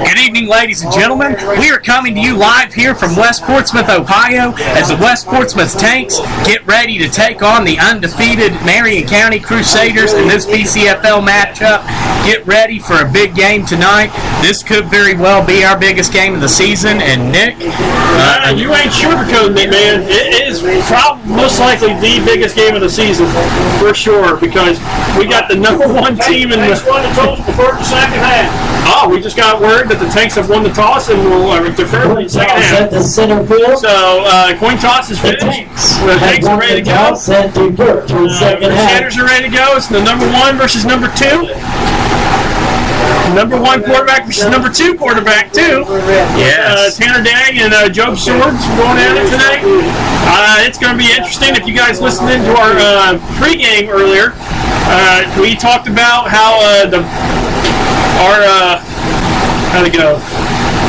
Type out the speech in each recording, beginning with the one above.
Good evening, ladies and gentlemen. We are coming to you live here from West Portsmouth, Ohio, as the West Portsmouth Tanks get ready to take on the undefeated Marion County Crusaders in this BCFL matchup. Get ready for a big game tonight. This could very well be our biggest game of the season. And Nick, you ain't sugarcoating it, man. It is probably most likely the biggest game of the season for sure, because we got the #1 team in the toss before the second half. Oh, we just got word that the Tanks have won the toss and will defer in the second half. At the center field. So coin toss is finished. The Tanks are ready to go. Crusaders are ready to go. It's the #1 versus #2. #1 quarterback versus #2 quarterback too. Yes. Tanner Day and Joe Swords going at it tonight. It's going to be interesting. If you guys listened into our pregame earlier, we talked about how how'd it go?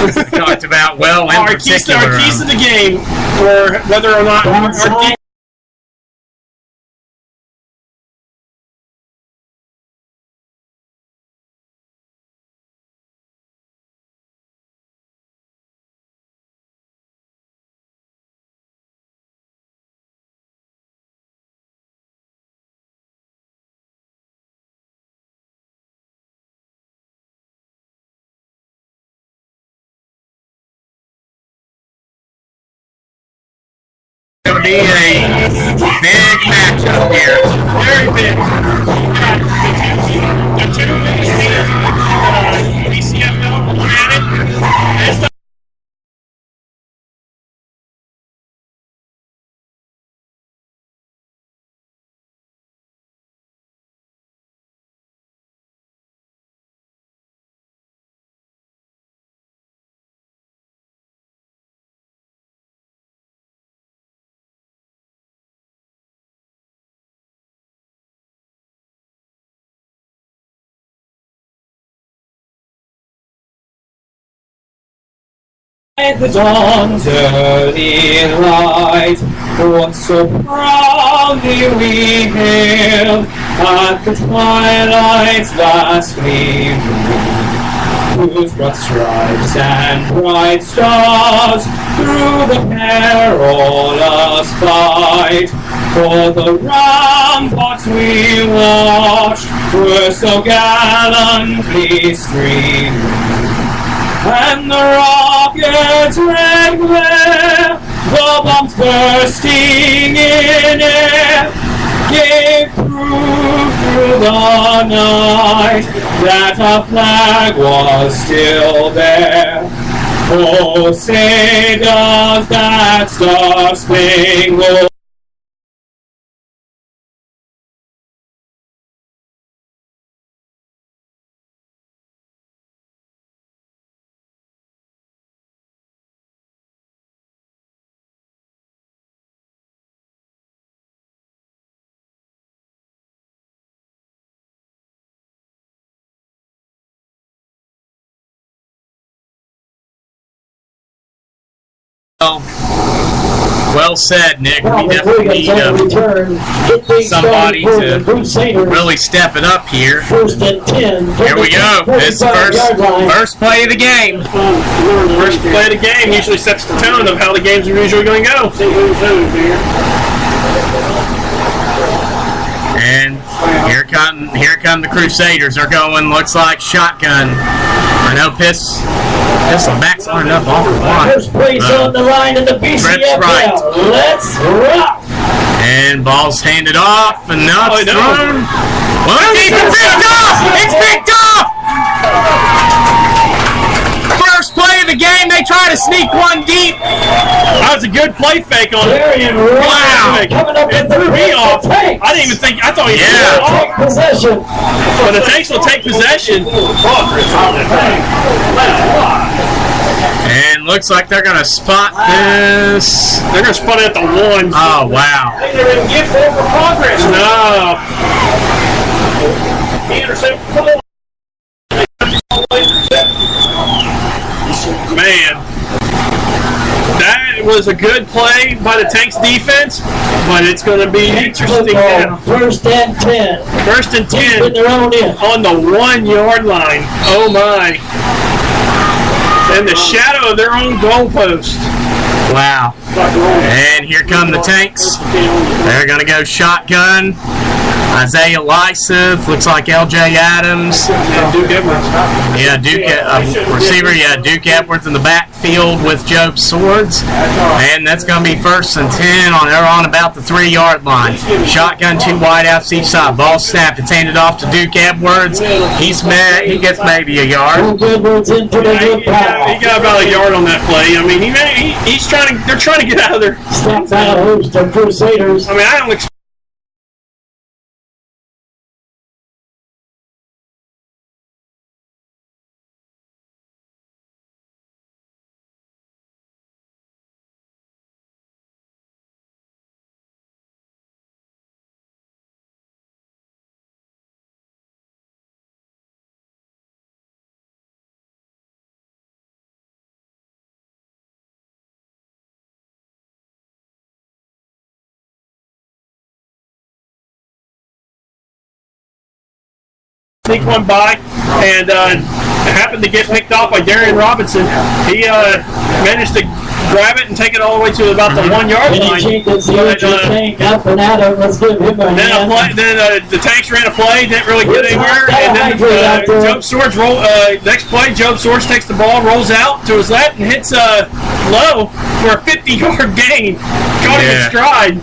We talked about our keys to the game, or whether or not our team. Be a big matchup here. Very big. The two biggest teams in BCFL granted. At the dawn's early light, once so proudly we hailed at the twilight's last gleaming, whose broad stripes and bright stars through the perilous fight, for the ramparts we watched were so gallantly streaming, and the rocket's red glare, the bombs bursting in air, gave proof through the night that our flag was still there. Oh, say does that star-spangled Well said, Nick. We definitely need somebody to really step it up here. First and 10. Here we go. This is the first play of the game. First play of the game usually sets the tone of how the games are usually going to go. And here come the Crusaders. They're going, looks like shotgun. I know pistol backs aren't enough off the line. First place on the line in the BCFL. Right. Let's rock. And ball's handed off, and now it's thrown. Well, it's picked off! It's picked off! First play of the game, they try to sneak one deep. That was a good play fake on it. Wow. Coming up it threw me off. I didn't even think. I thought he take possession. But the Tanks will take possession. And looks like they're going to spot this. They're going to spot it at the 1. Oh, wow. They didn't give them for progress. No. He intercepted the ball. Man. That was a good play by the Tanks defense, but it's going to be interesting now. First and 10. First and 10 in their own end. on the 1 yard line. Oh my. in the shadow of their own goalpost. Wow. And here come the Tanks. They're going to go shotgun. Isaiah Lyseth, looks like L.J. Adams. And Duke Edwards. Yeah, receiver, Duke Edwards in the backfield with Job Swords. And that's going to be 1st and 10 on about the 3-yard line. Shotgun, 2 wideouts each side. Ball snapped. It's handed off to Duke Edwards. He gets maybe a yard. Duke Edwards into the He got about a yard on that play. I mean, they're trying to get out of there. Stop by a host of Crusaders. I mean, I don't expect. Sneak one by and happened to get picked off by Darian Robinson. He managed to grab it and take it all the way to about the 1-yard line. Then the Tanks ran a play, didn't really get anywhere, and then Job Swords next play, Job Swords takes the ball, rolls out to his left, and hits low for a 50-yard gain. Caught him in stride.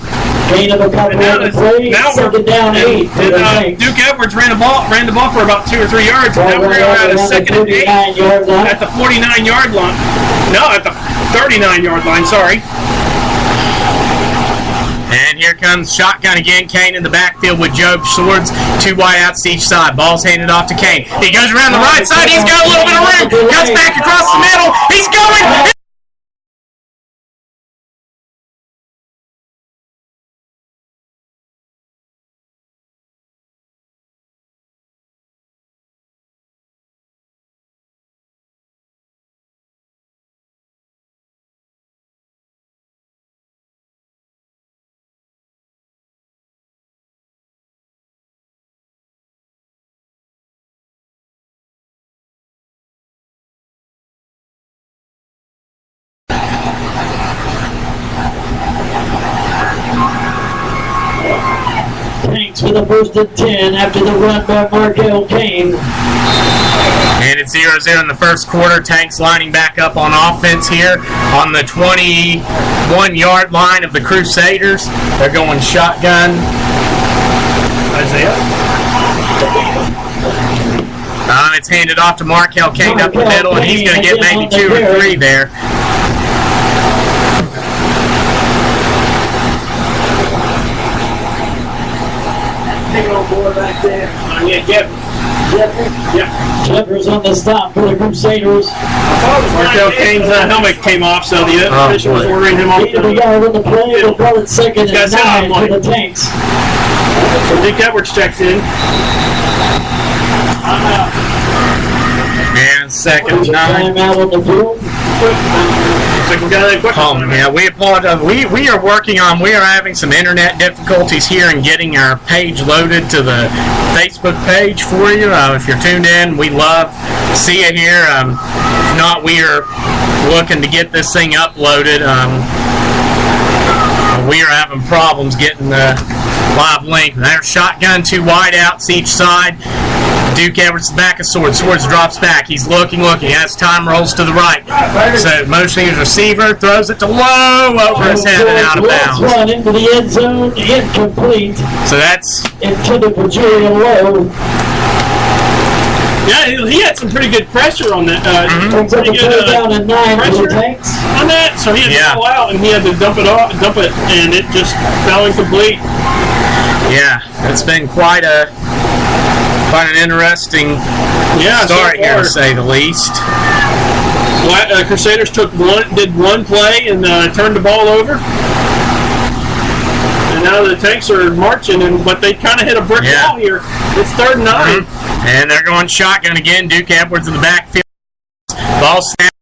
Gain of a couple of plays, second down 8. Duke Edwards ran the ball for about 2 or 3 yards. And now we're at a 2nd and 8 at the 49-yard line. No, at the 39-yard line. Sorry. And here comes shotgun again. Kane in the backfield with Job Swords. 2 wideouts to each side. Ball's handed off to Kane. He goes around the right side. He's got a little bit of room. Cuts back across the middle. He's going. Tanks with a 1st and 10 after the run by Markel Kane. And it's 0-0 in the first quarter. Tanks lining back up on offense here on the 21-yard line of the Crusaders. They're going shotgun. Isaiah. It's handed off to Markel Kane up the middle, and he's going to get maybe 2 or 3 there. Taking on board back there. Jeffers on the stop for the Crusaders. Markel Kane's helmet came off, so the official was ordering him off. We got on the play. We'll call it 2nd and 9 for the Tanks. So Duke Edwards checks in. And 2nd and 9. Time out on the field. Yeah, we apologize. We are working on. We are having some internet difficulties here in getting our page loaded to the Facebook page for you. If you're tuned in, we love to see you here. If not, we are looking to get this thing uploaded. We are having problems getting the live link. There's shotgun, 2 wideouts each side. Duke Edwards back of Swords. Swords drops back. He's looking. As time rolls to the right. So motioning his receiver, throws it to low over his head and out of bounds. One into the end zone, incomplete. So that's intended for Julian Lowe. Yeah, he had some pretty good pressure on that. Pretty good down at 9 for the Tanks. On that, so he had to fall out and he had to dump it, and it just fell incomplete. Yeah, it's been quite an interesting start here, to say the least. Crusaders did one play and turned the ball over. And now the Tanks are marching, but they kind of hit a brick wall here. It's 3rd and 9. And they're going shotgun again. Duke Edwards in the backfield. Ball snap.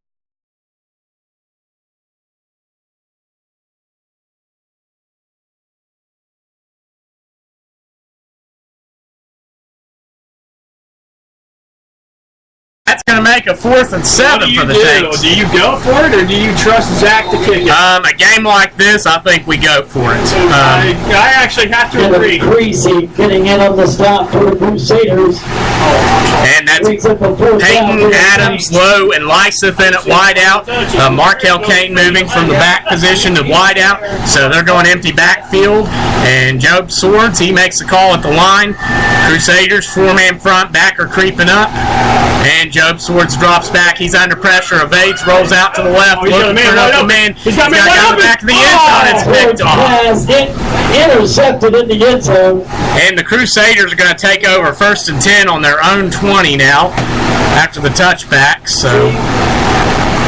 That's going going to make a 4th and 7 for the Tanks. Do you go for it, or do you trust Zach to kick it? A game like this, I think we go for it. I actually have to agree. Greasy getting in on the stop for the Crusaders. And that's Peyton, Adams, Lowe, and Lyseth in at wideout. Markel Kane moving from the back position to wideout. So they're going empty backfield. And Job Swords, he makes the call at the line. Crusaders, 4-man front, backer creeping up. And Job Swords drops back. He's under pressure, evades, rolls out to the left, looking for an open man. He's got to go back to the end zone. It's picked off. Intercepted in the end zone. And the Crusaders are going to take over 1st and 10 on their own 20 now after the touchback. So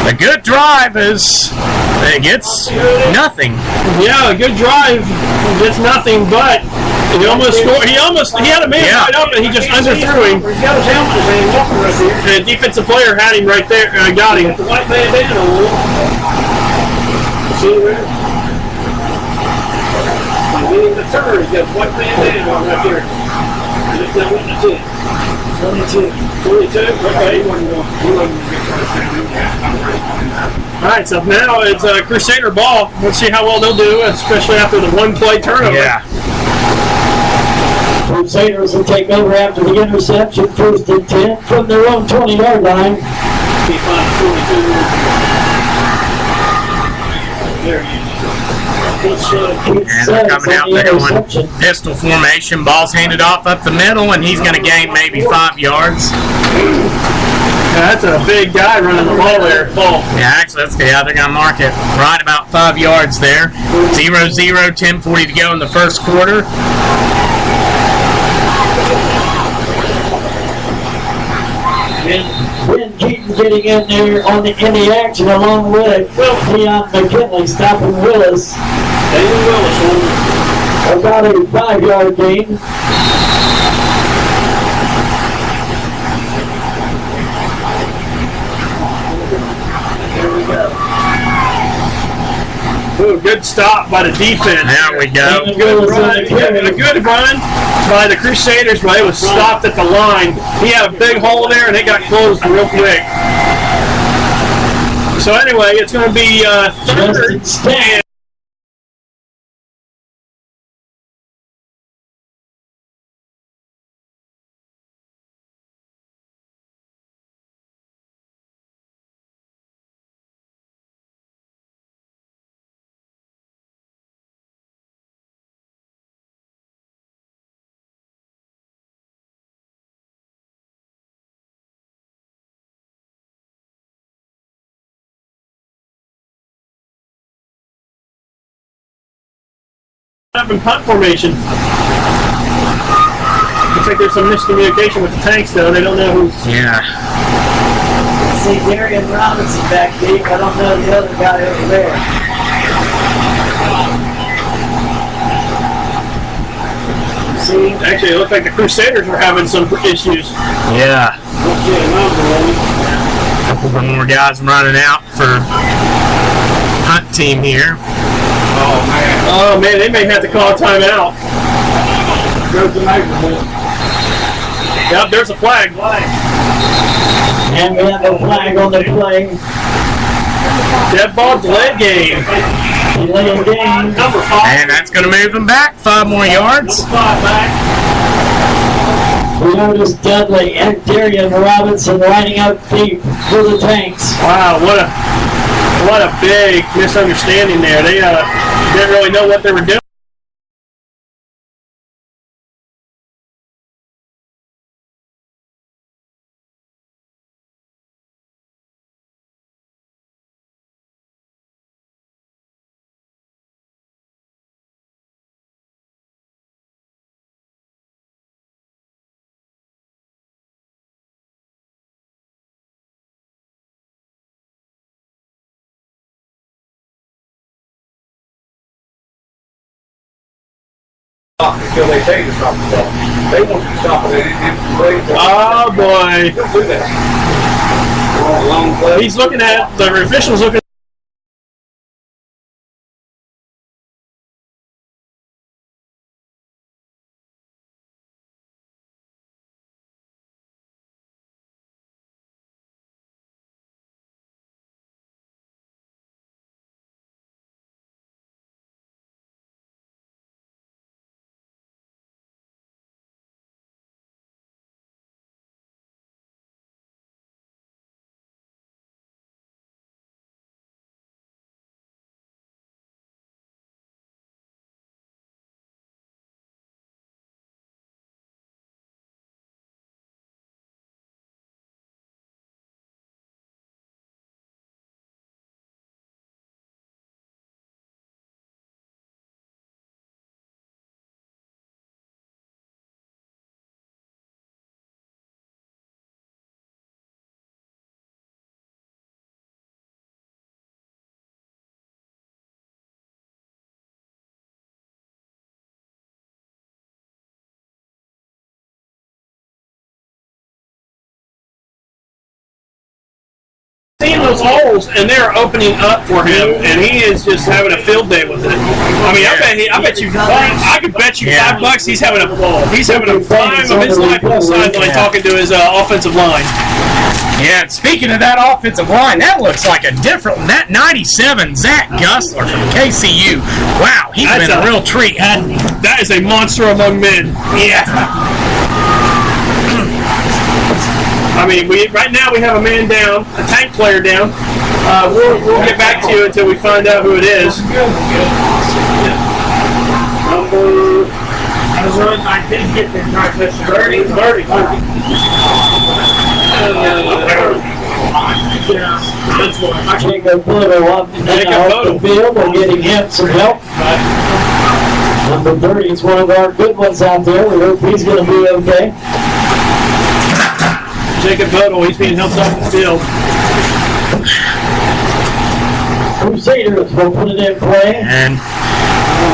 a good drive it gets nothing. Yeah, a good drive gets nothing, but he almost scored. He had a man right up, and he just underthrew him. He's got his helmet in his hand, walking right there. The defensive player had him right there, got him. The white bandana on. See there? He's getting the turn. He's got the white bandana on right there. Just down with the 10. 22. 22? Okay. All right, so now it's Crusader ball. Let's see how well they'll do, especially after the one-play turnover. Yeah. Crusaders will take over after the interception, 1st and 10 from their own 20-yard line. There he is. And they're coming out, they're going pistol formation. Ball's handed off up the middle, and he's going to gain maybe 5 yards. Yeah, that's a big guy running the ball there. Yeah, actually, they're going to mark it right about 5 yards there. 0-0, 10:40 to go in the first quarter. Ben Keaton getting in there in the action along with Leon McKinley stopping Willis. David Willis about a 5-yard gain. There we go. Ooh, good stop by the defense. There we go. A good run by the Crusaders, but it was stopped at the line. He had a big hole there, and it got closed real quick. So anyway, it's going to be 3rd and 10. Up in punt formation. Looks like there's some miscommunication with the Tanks, though. They don't know who's. Yeah. See Darian Robinson back deep. I don't know the other guy over there. See? Actually, it looked like the Crusaders were having some issues. Yeah. A couple more guys running out for punt team here. Oh man, they may have to call a timeout. Yep, there's a flag. And we have a flag on the play. Dead ball, delay game. Delay game. Number 5. And that's going to move them back 5 more yards. Lotus Dudley and Darian Robinson lining up deep for the Tanks. Wow, what a big misunderstanding there. They didn't really know what they were doing. Until they take the stop the ball. They want you to stop it. Oh boy. Don't do that. Long play. He's looking at, the official's looking those holes, and they're opening up for him, and he is just having a field day with it. I mean, I bet you $5 he's having a time of his life on the sideline talking to his offensive line. Yeah, and speaking of that offensive line, that looks like a different. That 97 Zach Gussler from KCU. Wow, he's been a real treat. That is a monster among men. Yeah. I mean, right now we have a man down, a tank player down. We'll get back to you until we find out who it is. I didn't get the transition. 30. Jacob Bodo off the field. We're getting him some help. Number 30 is one of our good ones out there. We hope he's going to be okay. Jacob Bodo, he's being helped off the field. Crusaders will put it in play. And,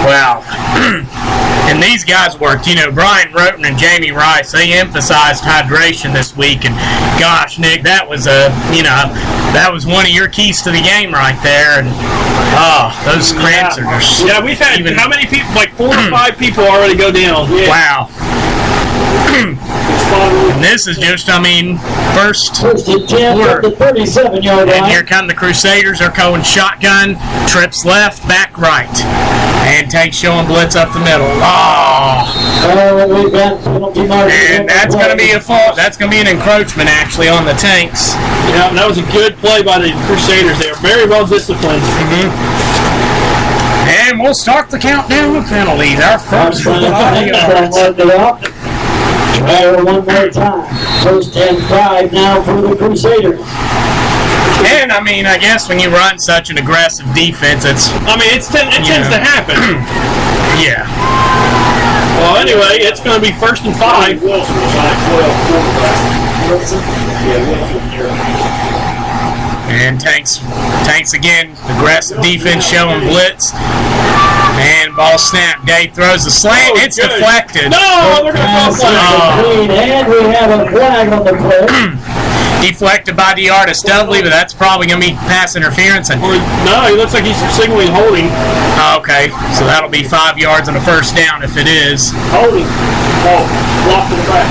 wow. And these guys worked. You know, Brian Roten and Jamie Rice, they emphasized hydration this week. And, gosh, Nick, that was that was one of your keys to the game right there. And, those cramps are just... Yeah, we've had how many people? Like 4 or 5 people already go down. Yeah. Wow. And this is just, first and 10 at the 37-yard line. And here come the Crusaders. They're going shotgun, trips left, back right. And takes showing blitz up the middle. We've got penalty mark. And that's going to be a fault. That's going to be an encroachment, actually, on the Tanks. Yeah, that was a good play by the Crusaders. They are very well disciplined. And we'll start the countdown with penalties. Our first Try one more time. 1st and 5 now for the Crusaders. And, I guess when you run such an aggressive defense, it tends to happen. Yeah. Well, anyway, it's going to be 1st and 5. And Tanks again, aggressive defense showing blitz. And ball snap. Dave throws the slant. It's good. Deflected. No, they're going to throw a flag. And we have a flag on the play. Deflected by DeArtis Dudley, but that's probably going to be pass interference. No, he looks like he's signaling holding. Okay, so that'll be 5 yards and a first down if it is. Holding. Block to the back.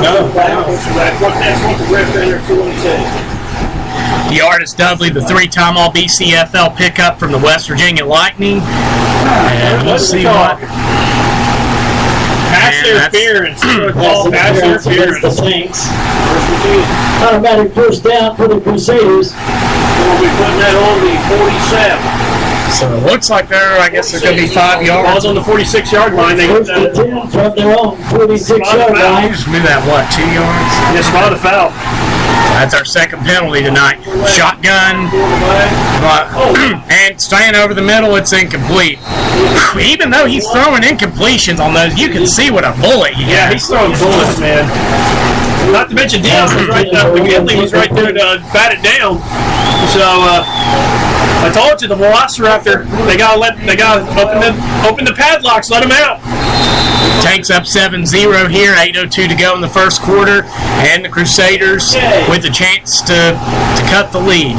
No. That's what the ref in there says. DeArtis Dudley, the 3-time All-BCFL pickup from the West Virginia Lightning. And we'll see what... Pass interference. Pass interference. The Tanks. Automatic first down for the Crusaders. We'll be putting that on the 47. So it looks like they're going to be 5 yards. Ball's on the 46-yard line. They First and 10 from their own 46-yard line. Just move that, 2 yards? Yes, spot a foul. That's our second penalty tonight. Shotgun. And staying over the middle, it's incomplete. Even though he's throwing incompletions on those, you can see what a bullet he has. Yeah, he's throwing bullets, man. Not to mention Dion was right there. McGinley was right there to bat it down. So I told you the Velociraptor. They gotta open the padlocks. Let them out. Tanks up 7-0 here. 8:02 to go in the first quarter, and the Crusaders with a chance to cut the lead.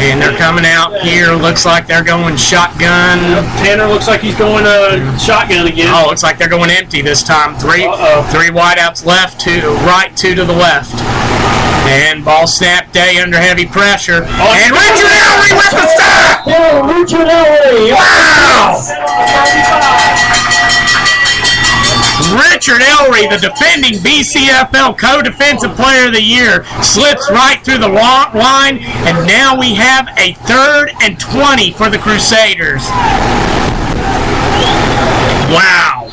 And they're coming out here. Looks like they're going shotgun. Tanner looks like he's going shotgun again. Oh, looks like they're going empty this time. Three wideouts left, 2 right, 2 to the left. And ball snap. Day under heavy pressure. And Richard Ellery with the stop! Yeah, Richard Ellery. Wow! Richard Ellery, the defending BCFL Co-Defensive Player of the Year, slips right through the line, and now we have a 3rd and 20 for the Crusaders. Wow.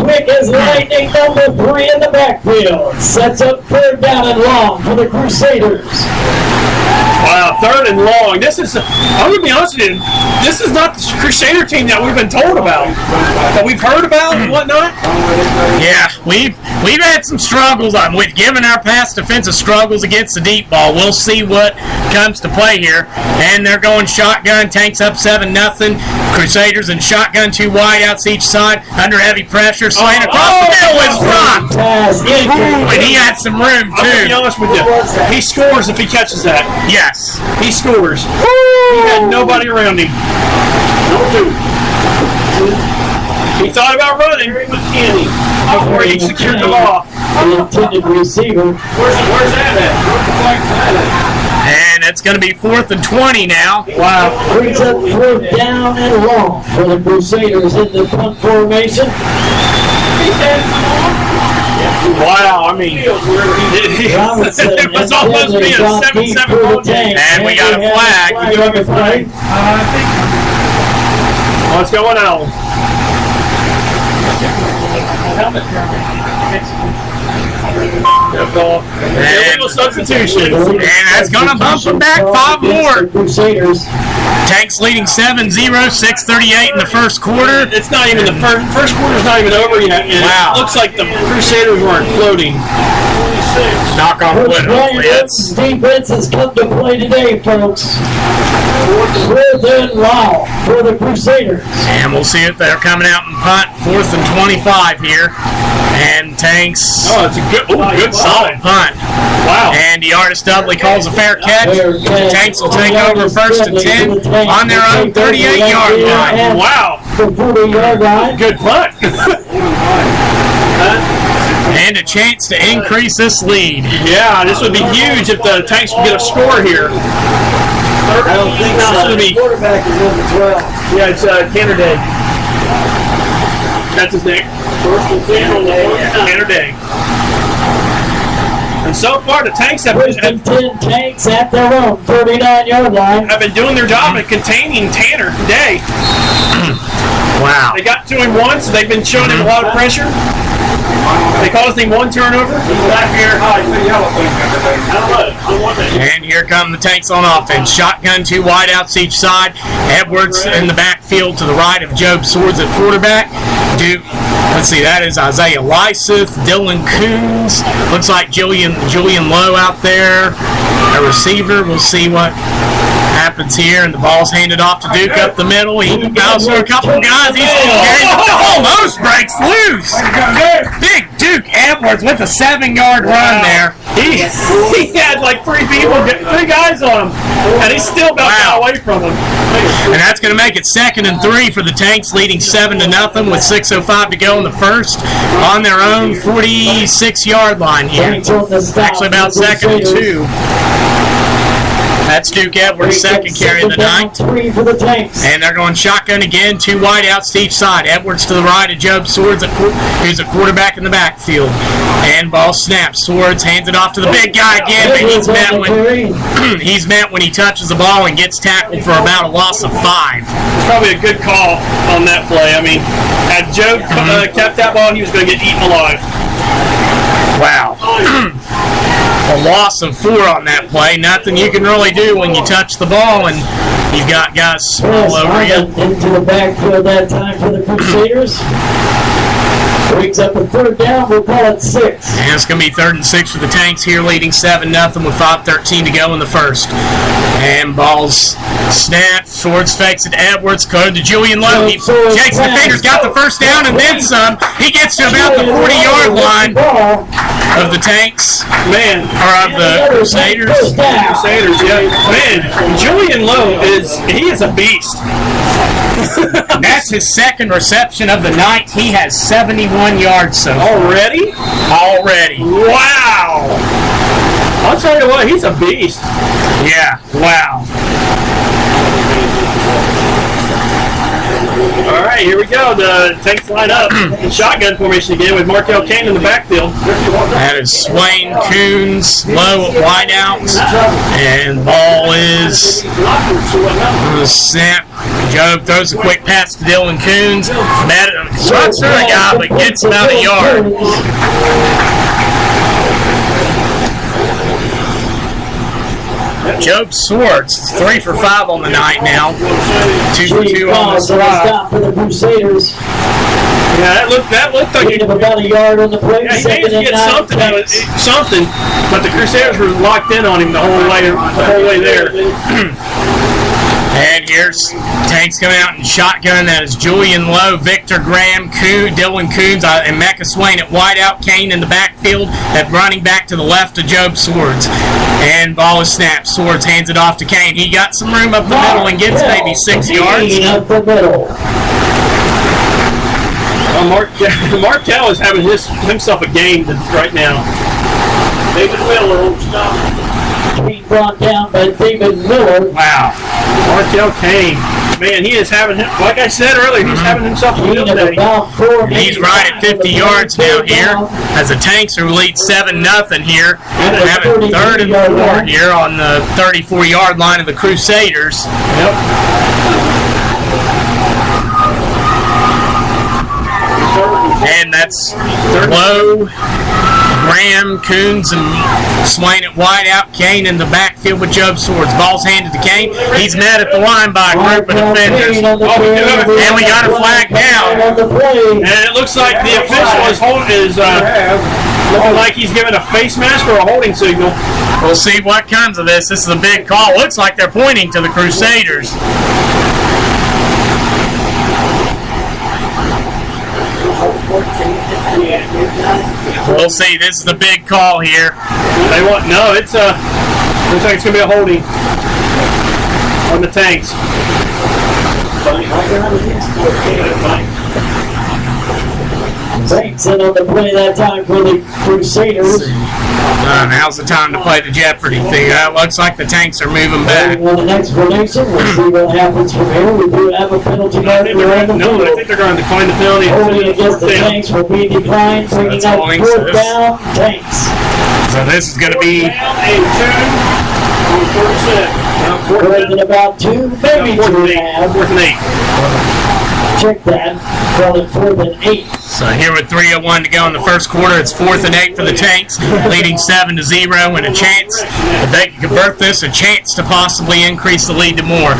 Quick as lightning, number 3 in the backfield. Sets up 3rd down and long for the Crusaders. Wow, 3rd and long. This is, I'm going to be honest with you, this is not the Crusader team that we've been told about, that we've heard about and whatnot. Yeah, we've had some struggles with giving our pass defensive struggles against the deep ball. We'll see what comes to play here. And they're going shotgun, Tanks up 7-0. Crusaders and shotgun, 2 wideouts each side, under heavy pressure, slant across the middle is dropped. And he had some room too. I'm going to be honest with you, he scores if he catches that. Yes. He scores. He had nobody around him. He thought about running before he secured the ball. The intended receiver. Where's that at? And it's going to be 4th and 20 now. Wow. Brings up 4th down and long for the Crusaders in the punt formation. Wow, I mean, it was almost being a 7-7 ball game. And we got a flag. We do have a flag. What's going on? Illegal substitution. And that's going to bump them back 5 more. Crusaders. Tanks leading 7-0, 6:38 in the first quarter. It's not even the first quarter's not even over yet. Wow. It looks like the Crusaders were imploding. Knock on wood, hopefully it's... Defense has come to play today, folks. 4th and long for the Crusaders. And we'll see if they're coming out and punt. 4th and 25 here. And Tanks... Oh, it's a good solid punt. Wow. And DeArtis Dudley calls a fair catch. The Tanks will take over 1st and 10 on their own 38-yard line. Wow. The 40-yard line. Good punt. And a chance to increase this lead. Yeah, this would be huge if the Tanks could get a score here. I don't think so. The quarterback is number 12. Yeah, it's Tanner Day. That's his name. Tanner Day. And so far, the Tanks have 10 Tanks at their own 39-yard line. Have been doing their job at containing Tanner Day. Wow. They got to him once. They've been showing him a lot of pressure. They caused him 1 turnover. And here come the Tanks on offense. Shotgun, 2 wideouts each side. Edwards in the backfield to the right of Job Swords at quarterback. Let's see, that is Isaiah Lyseth, Dylan Coons. Looks like Julian Lowe out there. A receiver. We'll see what happens here, and the ball's handed off to Duke up the middle. He bounces through a couple of guys. He's almost breaks loose. Big Duke Edwards with a 7-yard run there. He had like 3 guys on him, and he still got away from him. And that's going to make it 2nd and 3 for the Tanks, leading 7-0 with 6:05 to go in the first on their own 46-yard line here. Actually about 2nd and 2. That's Duke Edwards' second carry of the night. And they're going shotgun again, 2 wideouts to each side. Edwards to the right of Job Swords, who's a quarterback in the backfield. And ball snaps. Swords hands it off to the big guy again, but he's met when he touches the ball and gets tackled for about a loss of 5. It's probably a good call on that play. I mean, had Job kept that ball, he was going to get eaten alive. Wow. A loss of 4 on that play. Nothing you can really do when you touch the ball and you've got guys all over you. Into the backfield that time for the Crusaders. Brings up a 3rd down. We'll call it 6. And it's going to be 3rd and 6 for the Tanks here, leading 7-0 with 5:13 to go in the first. And ball's snapped. Swords fakes it to Edwards. Go to Julian Lowe. He shakes the fingers, got the first down, and then some. He gets to about the 40-yard line of the Tanks. Man. Or of the Crusaders. Crusaders, yeah. Man, Julian Lowe is a beast. That's his 2nd reception of the night. He has 71 yards so far. Already? Wow. I'll tell you what, he's a beast. Yeah, wow. All right, here we go. The Tanks line up in shotgun formation again with Markel Kane in the backfield. That is Swain, Coons, Lowe at wideouts. And ball is snap. Job throws a quick pass to Dylan Coons. Runs through a guy, but gets about a yard. Job Swords, 3 for 5 on the night now. 2 for 2 on the drive. Stop for the Crusaders. Yeah, that looked like about a yard on the play. Yeah, he needed to get something, but the Crusaders were locked in on him the whole way there. And here's Tanks coming out in shotgun. That is Julian Lowe, Victor Graham, Dylan Coons, and Mecca Swain at wideout. Kane in the backfield, running back to the left of Job Swords. And ball is snapped. Swords hands it off to Kane. He got some room up the middle and gets maybe 6 yards. Up the middle. Markel is having himself a game right now. David Miller, being brought down by David Miller. Wow. Markel Kane. Man, he is having, like I said earlier, he's having himself a field day. He's right at 50 yards now here as the Tanks are lead 7-0 here. And having 3rd and 4 here on the 34-yard line of the Crusaders. Yep. And that's Lowe, Graham, Coons, and Swain at wideout. Kane in the backfield with Job Swords. Ball's handed to Kane. He's met at the line by a group of defenders. And we got a flag down. And it looks like the official is looking like he's giving a face mask or a holding signal. We'll see what comes of this. This is a big call. Looks like they're pointing to the Crusaders. We'll see. This is the big call here. They want looks like it's gonna be a holding on the Tanks. Tanks in on the play that time for the Crusaders. Now's the time to play the Jeopardy thing. Looks like the Tanks are moving back. On the explanation, we'll see what happens from here. We do have a penalty marker on the field. I think they're going to decline the penalty. Holding against the Tanks will be declined, bringing up 4th down Tanks. So this is going to be 4th and about 2, maybe 2.5. 4th and 8. Check that. Call it 4th and 8. So here with 3:01 to go in the first quarter, it's 4th and 8 for the Tanks, leading 7-0, and a chance, if they can convert this, a chance to possibly increase the lead to more.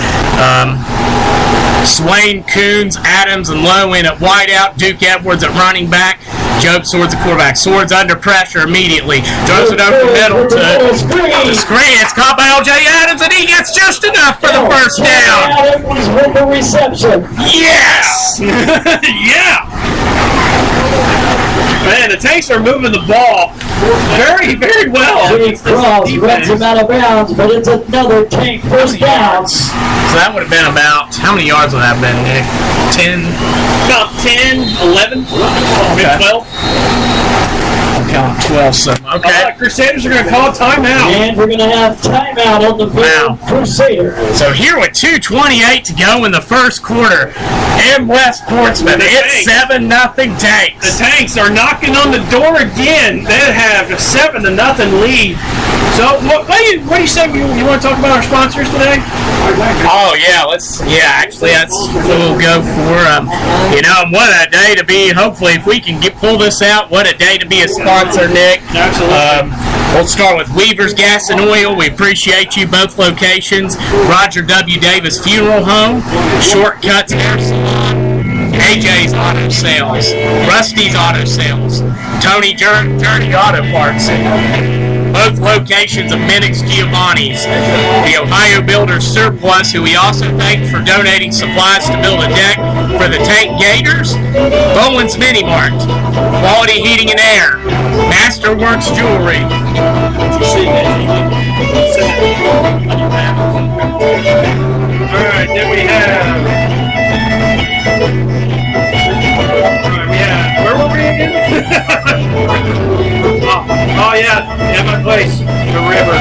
Swain, Coons, Adams, and Lowe in at wideout. Duke Edwards at running back. Job Swords at quarterback. Swords under pressure immediately. Throws it over the middle to the screen. It's caught by O.J. Adams, and he gets just enough for the first down. Adams with the reception. Yes! Yeah! Man, the Tanks are moving the ball very, very well. Big cross, runs him out of bounds, but it's another Tank first down. So that would have been about, how many yards would that have been, Nick? 10? About 10, 11, Okay. 12. I'm counting 12, so, okay. Crusaders are going to call a timeout. And we're going to have timeout on the field. Wow. Crusader. So here with 2:28 to go in the first quarter, in West Portsmouth, it's 7-0 Tanks. The Tanks are knocking on the door again. They have a 7-0 lead. So what do you say? You want to talk about our sponsors today? Oh yeah, actually that's what we'll go for. What a day to be. Hopefully, if we can pull this out, what a day to be a sponsor, Nick. Absolutely. We'll start with Weaver's Gas and Oil. We appreciate you, both locations. Roger W. Davis Funeral Home, Shortcuts Hair Salon, AJ's Auto Sales, Rusty's Auto Sales, Tony Journey Auto Parts, both locations of Minix Giovanni's, the Ohio Builders Surplus, who we also thank for donating supplies to build a deck for the Tank Gators, Bowen's Mini Mart, Quality Heating and Air, Masterworks Jewelry. Alright, then we have... Where were we again? oh yeah, my place. The river.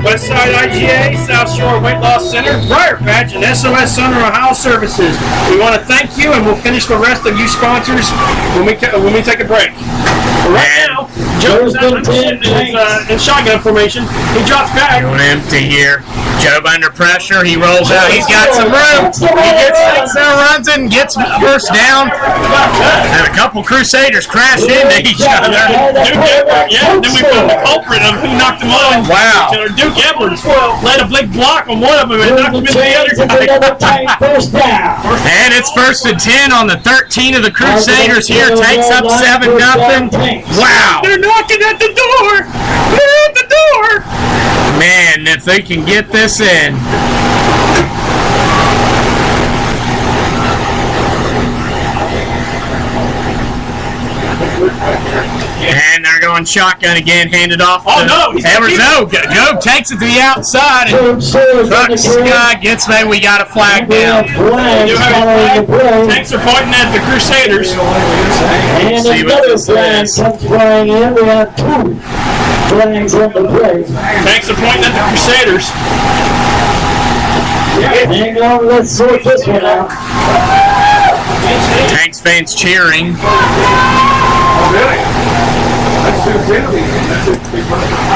Westside IGA, South Shore Weight Loss Center, Briar Patch, and SOS Southern Ohio Services. We want to thank you, and we'll finish the rest of you sponsors when we take a break. But right now, Joe's in shotgun formation. He drops back. Going empty here. Job under pressure. He rolls out. He's got some room. He gets there, runs in, gets first down. And a couple Crusaders crash into each other. Yeah, then we found the culprit of who knocked him on. Wow. Duke Edwards led a big block on one of them and knocked him into the other guy. And it's 1st and 10 on the 13 of the Crusaders here. Takes up 7-0. Wow. They're knocking at the door. They're at the door. Man, if they can get this in. And they're going shotgun again, handed off to Edwards. No, Job takes it to the outside. And gets me. We got a flag down. Tanks are pointing at the Crusaders. And see what this flag is. comes flying in. We have 2 flags on the play. Tanks are pointing at the Crusaders. Hang on, let's sort this one out. Tanks fans cheering.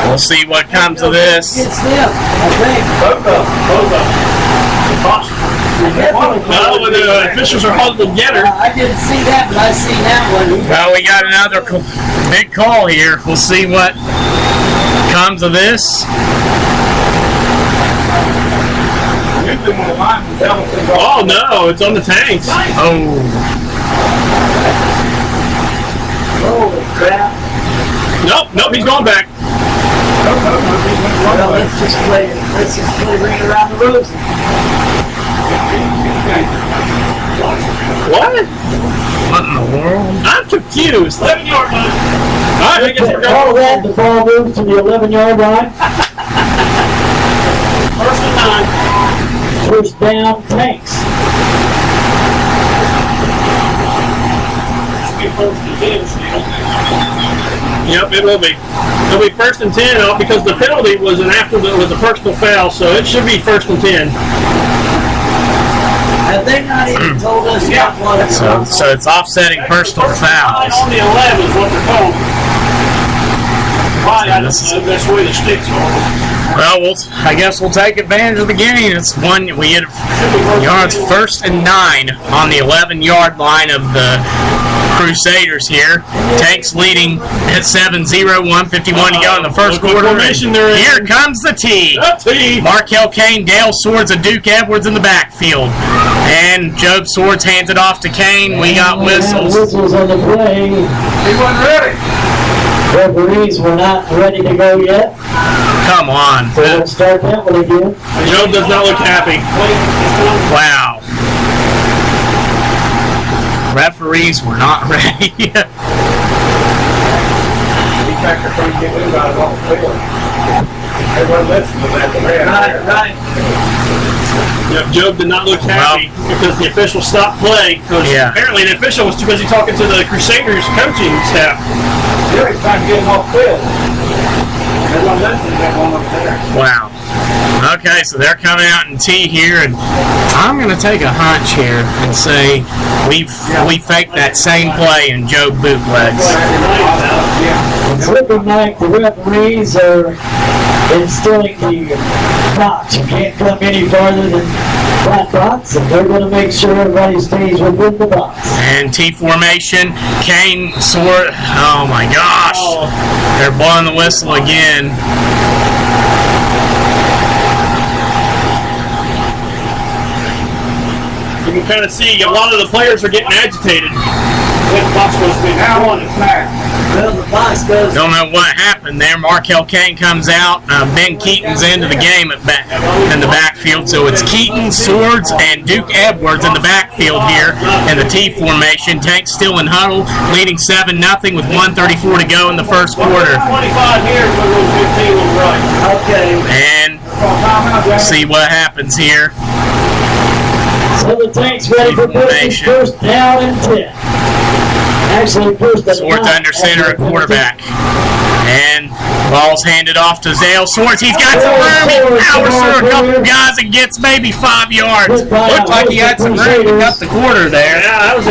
We'll see what comes of this. It's them, I think. Both of them. No, the officials are huddled together. I didn't see that, but I seen that one. Well, we got another big call here. We'll see what comes of this. Oh no, it's on the Tanks. Oh. Holy crap. Nope, he's going back. Well, let's just play ring around the rosy. What? What in the world? I'm confused. 11-yard line. All right, I guess we're All going. that, the ball moves to the 11-yard line. 1st and 9. First down, Tanks. Yep, it will be. It'll be 1st and 10 because the penalty was a personal foul, so it should be 1st and 10. Have they not even told us yet what it's So it's offsetting personal fouls. On the 11 is what they're called. Probably that's the way the sticks are. Well, I guess we'll take advantage of the game. It's we get yards 1st and 9 on the 11-yard line of the Crusaders here. Tanks leading at 7-0, 1:51 to go in the first quarter. Here comes the tee. Markel Kane, Dale Swords, and Duke Edwards in the backfield. And Job Swords hands it off to Kane. We got whistles. Whistles on the play. He wasn't ready. Referees were not ready to go yet. Come on. So we'll start that one again. Job does not look happy. Wow. Referees were not ready. He back there trying to get rid of it off the field. Everyone listening to that. Right. Yep, Job did not look happy because the official stopped play. Apparently the official was too busy talking to the Crusaders coaching staff. Yeah, he's trying to get him off the field. Everyone listening to that one up there. Wow. Okay, so they're coming out in T here, and I'm going to take a hunch here and say we faked that same play in Joe bootlegs. It's looking like the referees are instilling the box. You can't come any farther than that box, and they're going to make sure everybody stays within the box. And T formation, Kane, Sword. Oh my gosh. They're blowing the whistle again. You can kind of see a lot of the players are getting agitated. Now on it's back. Well, the box goes. Don't know what happened there. Markel Kane comes out. Ben Keaton's into the game in the backfield. So it's Keaton, Swords, and Duke Edwards in the backfield here in the T formation. Tanks still in huddle, leading 7-0 with 1:34 to go in the first quarter. 25 here, we'll go 15 on the right. Okay. And see what happens here. So the Tanks ready for pushing first down and 10. Actually, first and Swords 9 under center at quarterback. And ball's handed off to Zale Swords. He's got some room. He powers through a couple guys and gets maybe 5 yards. Looked like he had some room to cut the quarter there. Yeah, that was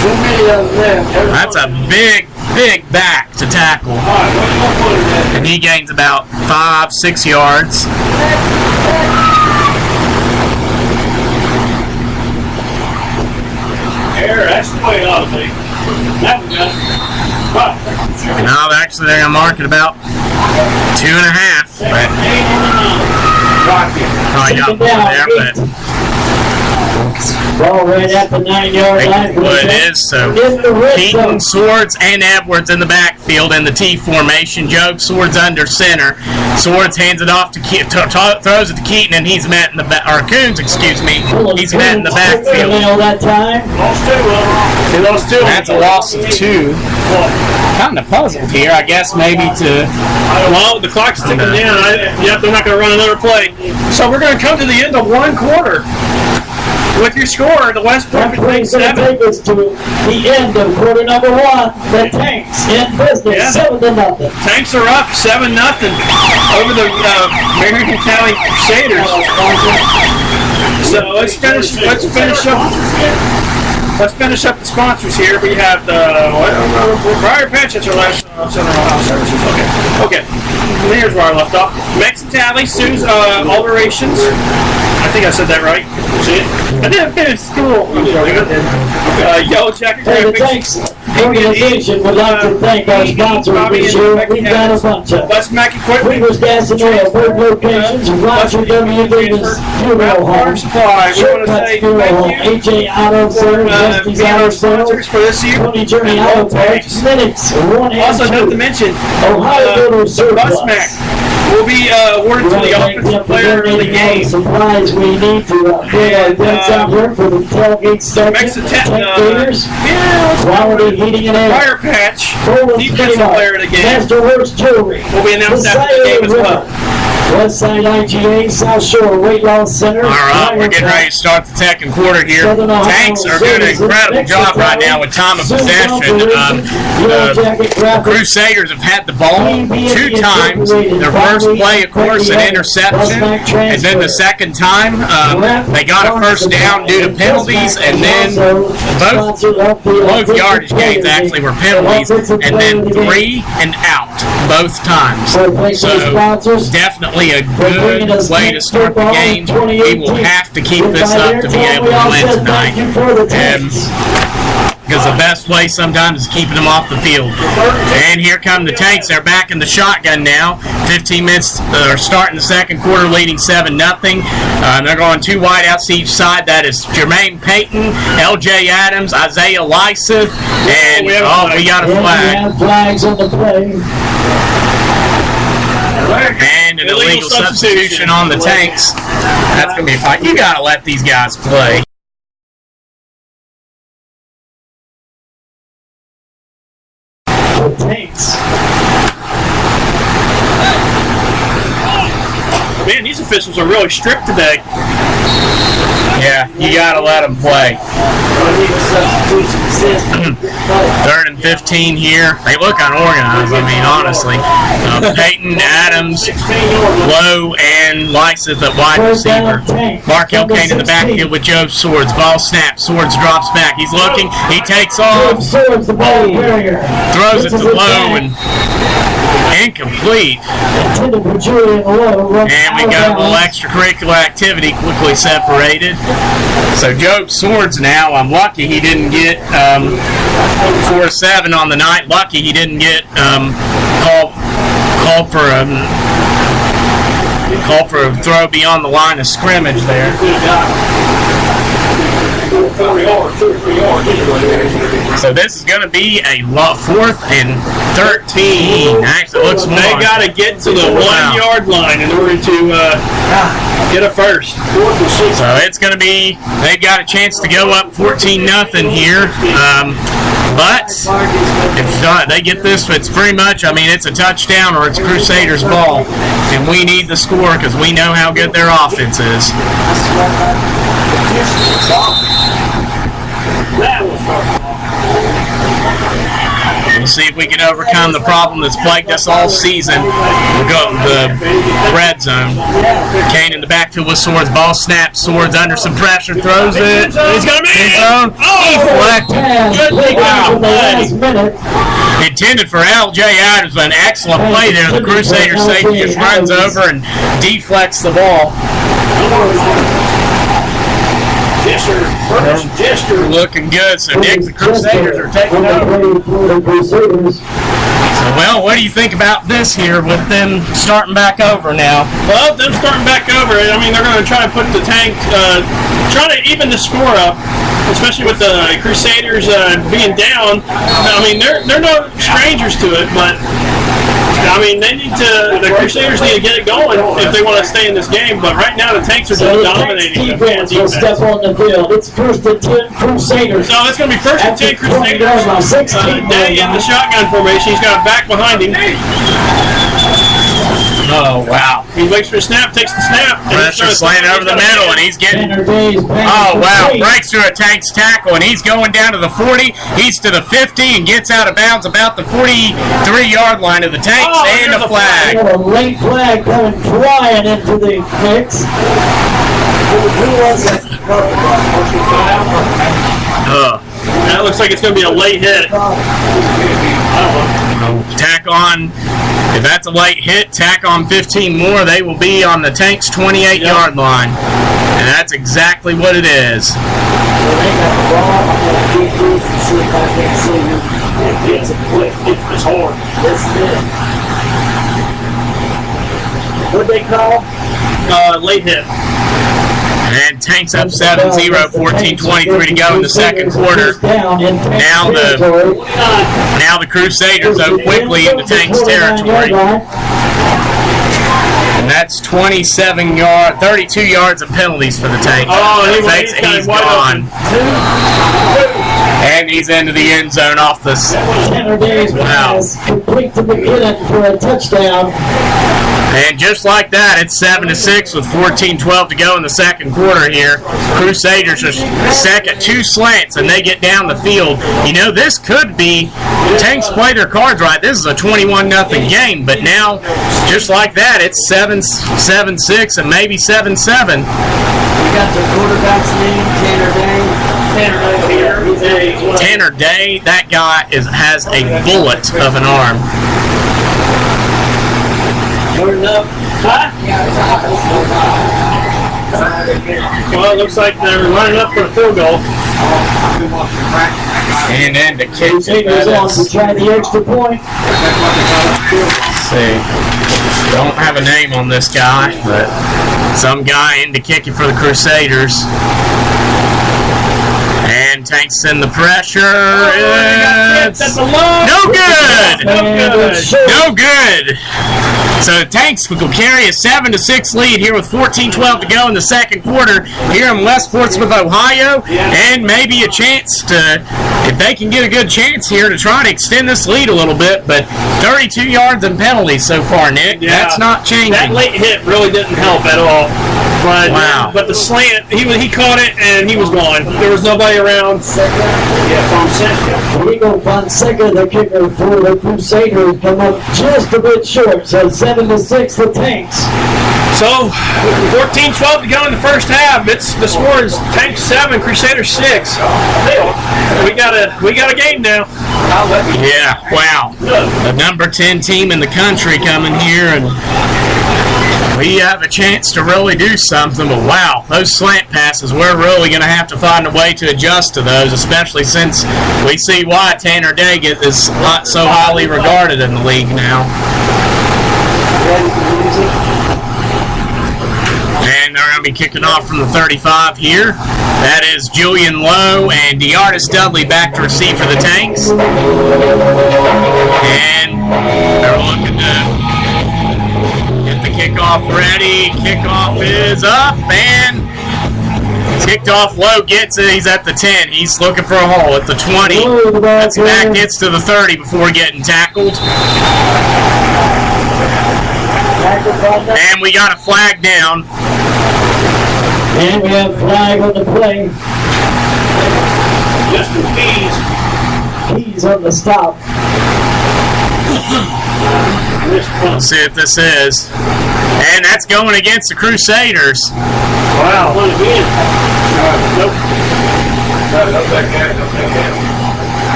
Too many of them there. That's a big big back to tackle. And he gains about 5-6 yards. That's the way it ought to be. That one got it. No, actually they're going to mark it about 2.5. Probably got more there, but ball right at the 9-yard line. what it is. So Keaton, Swords, and Edwards in the backfield in the T formation. Job Swords under center. Swords hands it off to throws it to Keaton, and he's met in the Coons, excuse me. He's met in the backfield. That time. He lost two. That's a loss of 2. Kind of puzzled here, I guess maybe to. Well, the clock's ticking down. Yep, they're not going to run another play. So we're going to come to the end of one quarter. With your score, the West Portland takes 7. Take us to the end of quarter number 1. The Tanks in business, 7-0. Tanks are up 7-0 over the Marion County Crusaders. So let's finish up the sponsors here. We have the Briar Patch. That's our last Center House Services. Okay. Here's where I left off. Mexican Tally, Sue's Alterations. I think I said that right. See it? I didn't finish school. Yellow Jacket Graphics. Organization would like to thank our sponsors this year. We've got a bunch of West Mac Equipment. Weaver's Gas and Oil, 3 locations, Roger W. Davis, Funeral Home, Shortcuts Funeral Home, AJ Auto Center, Rusty's Auto Center, for this year. Tony Journey Auto Parts, Minutes, 1 and Also, not to 2. mention, Ohio Motor Bus Mac will be awarded to the offensive player of the game. Supplies we need to get our events out here for the tailgate section. Tailgaters, quality heating and air. Briar Patch, defensive player of the game, Masterworks Jewelry will be announced after the game as well. Westside IGA, South Shore Weight Loss Center. All right, we're getting ready to start the second quarter here. Tanks are doing an incredible job right now with time of possession. The Crusaders have had the ball 2 times. Their first play, of course, an interception, and then the second time they got a first down due to penalties, and then both yardage gains actually were penalties, and then 3 and out both times. So definitely a good way to start the game. We will have to keep this up to be able to win tonight. Because the best way sometimes is keeping them off the field. And here come the Tanks. They're back in the shotgun now. 15 minutes. They're starting the second quarter, leading 7-0. They're going 2 wideouts each side. That is Jermaine Payton, L.J. Adams, Isaiah Lyseth, and we got a flag. Flags on the play. And an illegal substitution on the Tanks. That's going to be a fight. You got to let these guys play. The Tanks. Man, these officials are really strict today. Yeah, you got to let them play. 3rd and 15 here. They look unorganized, I mean, honestly. Peyton, Adams, Lowe, and Lyseth at wide receiver. Mark Elkane in the backfield with Joe Swords. Ball snaps. Swords drops back. He's looking. He takes off. Throws it to Lowe and incomplete. And we got a little extracurricular activity quickly separated. So Joe Swords now, I'm lucky he didn't get 4-7 on the night. Lucky he didn't get called for a throw beyond the line of scrimmage there. So this is going to be a 4th and 13. Actually, it looks more. They got to get to the 1-yard line in order to get a first. So it's going to be, they've got a chance to go up 14-0 here. But if they get this, it's pretty much, I mean, it's a touchdown or it's Crusaders ball. And we need the score because we know how good their offense is. We'll see if we can overcome the problem that's plagued us all season. We'll go the red zone. Kane in the backfield with Swords. Ball snaps. Swords under some pressure. Throws it. He's going to make it. Deflected. Good last minute. Intended for L.J. Adams, but an excellent play there. The Crusader safety just runs over and deflects the ball. Looking good. So, Nick, the Crusaders are taking over. So, well, what do you think about this here with them starting back over now? Well, them starting back over, I mean, they're going to try to put the tank, try to even the score up, especially with the Crusaders being down. I mean, they're no strangers to it, but I mean, the Crusaders need to get it going if they want to stay in this game. But right now, the Tanks are just dominating. Will step on the field. It's first and 10 Crusaders. So it's going to be first and 10 Crusaders. Day in the shotgun formation. He's got it back behind him. Oh, wow. He waits for a snap, takes the snap. Pressure slanted over the middle, and he's getting... Oh, wow. Breaks through a Tank's tackle, and he's going down to the 40. He's to the 50 and gets out of bounds about the 43-yard line of the Tanks and a flag. A late flag going flying into the mix. Who was it? That looks like it's going to be a late hit. Tack on, if that's a late hit, tack on 15 more. They will be on the Tanks' 28-yard line. And that's exactly what it is. It's hard. What they call? Late hit. And Tanks up 7-0, 14:23 to go in the second quarter. Now the Crusaders up quickly into Tanks territory. And that's 32 yards of penalties for the Tanks. He's gone. And he's into the end zone off the... Wow. Complete to McKinnon for a touchdown. And just like that, it's 7-6 with 14:12 to go in the second quarter here. Crusaders are second, 2 slants, and they get down the field. You know, this could be, Tanks play their cards right. This is a 21-0 game, but now, just like that, it's 7-6 and maybe 7-7. We got the quarterback's name, Tanner Day, that guy has a bullet of an arm. Well, it looks like they're lining up for a field goal. And then the kick. To try the extra point. Let's see. Don't have a name on this guy, but some guy in to kick it for the Crusaders. And Tanks in the pressure. It's no good. No good. So Tanks will carry a 7-6 lead here with 14:12 to go in the second quarter here in West Portsmouth, Ohio, and maybe a chance to, if they can get a good chance here, to try to extend this lead a little bit. But 32 yards and penalties so far, Nick. Yeah, that's not changing. That late hit really didn't help at all. But, wow. But the slant, he caught it and he was gone. There was nobody around. Diego Fonseca, the kicker for the Crusaders, come up just a bit short. So 7-6 the Tanks. So 14:12 to go in the first half. The score is Tanks 7, Crusaders 6. We got a game now. Yeah, wow. The number 10 team in the country coming here, and we have a chance to really do something. But wow, those slant passes, we're really going to have to find a way to adjust to those, especially since we see why Tanner Day is so highly regarded in the league now. And they're going to be kicking off from the 35 here. That is Julian Lowe and DeArtis Dudley back to receive for the Tanks. And they're looking to get the kickoff ready. Kickoff is up and kicked off. Lowe gets it. He's at the 10. He's looking for a hole at the 20. That's back, gets to the 30 before getting tackled. And we got a flag down. And we have a flag on the play. Justin Keys on the stop. Let's see what this is. And that's going against the Crusaders. Wow.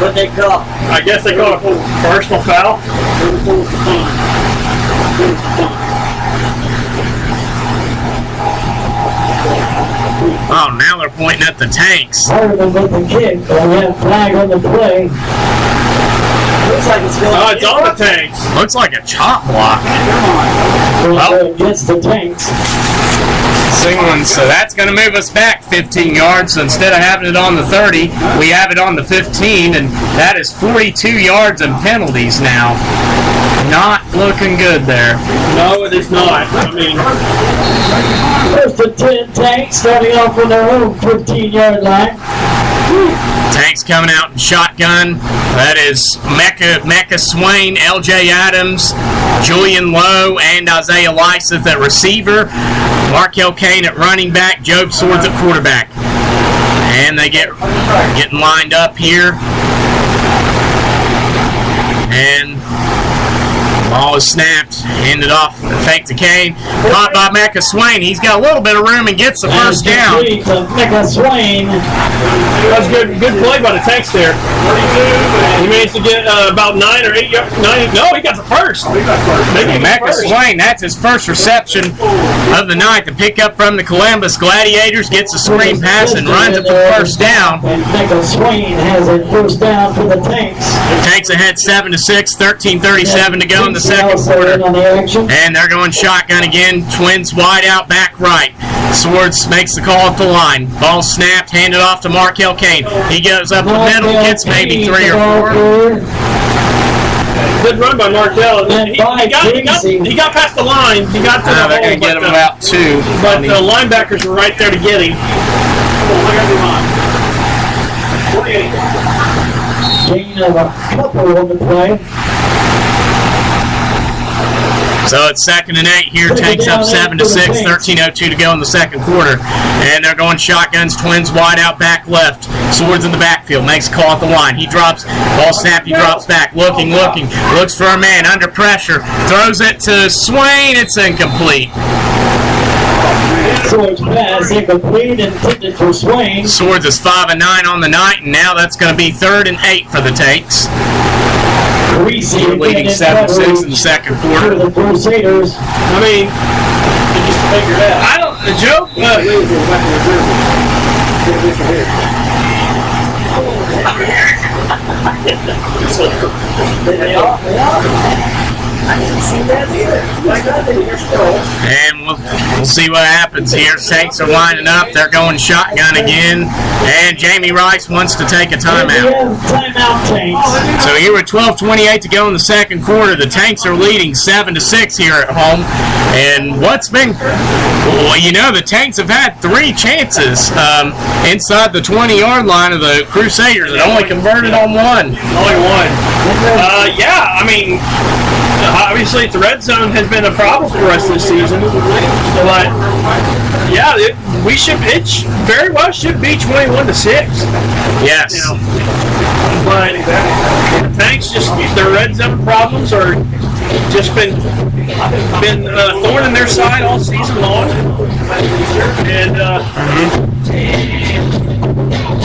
What they call? I guess they call it a personal foul. Oh, now they're pointing at the Tanks. Hardeman with the kick. We have flag on the play. Looks like it's going. Oh, it's on the Tanks. Looks like a chop block. Against the Tanks. Signaling, so that's going to move us back 15 yards. So instead of having it on the 30, we have it on the 15, and that is 42 yards and penalties now. Not looking good there. No, it is not. I mean, First and 10 Tanks starting off on their own 15-yard line. Tanks coming out in shotgun. That is Mecca Swain, L.J. Adams, Julian Lowe, and Isaiah Lyseth at receiver. Markel Kane at running back. Job Swords at quarterback. And they getting lined up here. And ball is snapped, handed off, fake to Kane, caught by Mecca Swain. He's got a little bit of room and gets the first down. Mecca Swain. that's good play by the Tanks there. He managed to get about 9 or 8 yards. No, he got the first. Mecca Swain, that's his first reception of the night. The pickup from the Columbus Gladiators, gets a screen pass and runs it for first down. And Mecca Swain has a first down for the Tanks. Tanks ahead 7-6, 13:37 to go in the second quarter. And they're going shotgun again. Twins wide out, back right. Swords makes the call at the line. Ball snapped, handed off to Markel Kane. He goes up the middle, gets maybe 3 or 4. Good run by Markel. He got past the line. He got to the hole. They're going to get him about 2. But the linebackers were right there to get him. Gain of a couple on the play. So it's 2nd and 8 here. Tanks up 7-6, 13:02 to go in the second quarter. And they're going shotguns, Twins wide out, back left. Swords in the backfield, makes a call at the line. He drops, ball snap, he drops back, looking, looks for a man, under pressure, throws it to Swain, it's incomplete. Swords pass incomplete, intended for Swain. Swords is 5-9 on the night, and now that's going to be 3rd and 8 for the Tanks. We're leading 7-6 in the second quarter. The Crusaders. I mean, you just figured out. I don't, Joe. I didn't see that either. And we'll see what happens here. Tanks are lining up. They're going shotgun again. And Jamie Rice wants to take a timeout. Timeout, Tanks. So here with 12:28 to go in the second quarter, the Tanks are leading 7-6 here at home. And what's been, well, you know, the Tanks have had 3 chances inside the 20-yard line of the Crusaders and only converted on 1. Only 1. Yeah, I mean, obviously the red zone has been a problem for us this season, but yeah, it very well should be 21-6. Yes. You know, but the Tanks their red zone problems are just been a thorn in their side all season long, and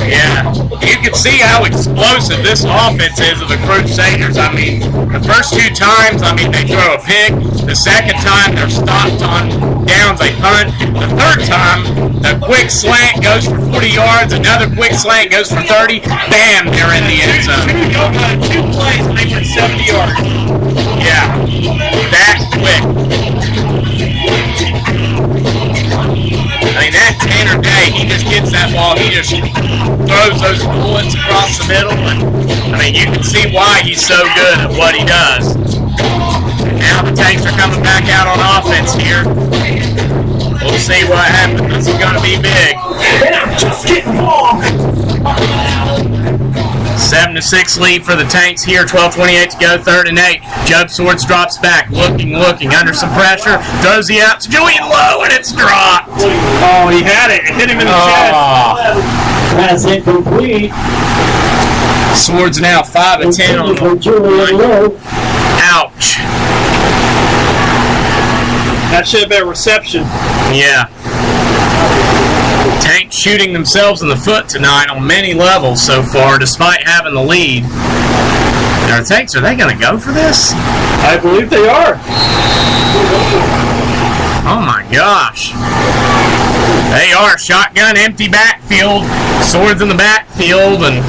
yeah, you can see how explosive this offense is of the Crusaders. I mean, the first 2 times, they throw a pick. The second time, they're stopped on downs, they punt. The third time, the quick slant goes for 40 yards. Another quick slant goes for 30. Bam, they're in the end zone. 2 plays, and they went 70 yards. Yeah, that quick. That Tanner Day, he just gets that ball, he just throws those bullets across the middle, and you can see why he's so good at what he does. Now the Tanks are coming back out on offense here. We'll see what happens. This is going to be big. 7-6 lead for the Tanks here. 12:28 to go. 3rd and 8. Job Swords drops back, looking, under some pressure. Throws the out to Julian Lowe, and it's dropped. Oh, he had it. It hit him in the chest. Pass incomplete. Swords now 5-10 on the Julian Lowe. Ouch. That should have been a reception. Yeah. Tanks shooting themselves in the foot tonight on many levels so far, despite having the lead. Now, Tanks, are they going to go for this? I believe they are. Oh my gosh. They are. Shotgun, empty backfield, swords in the backfield, and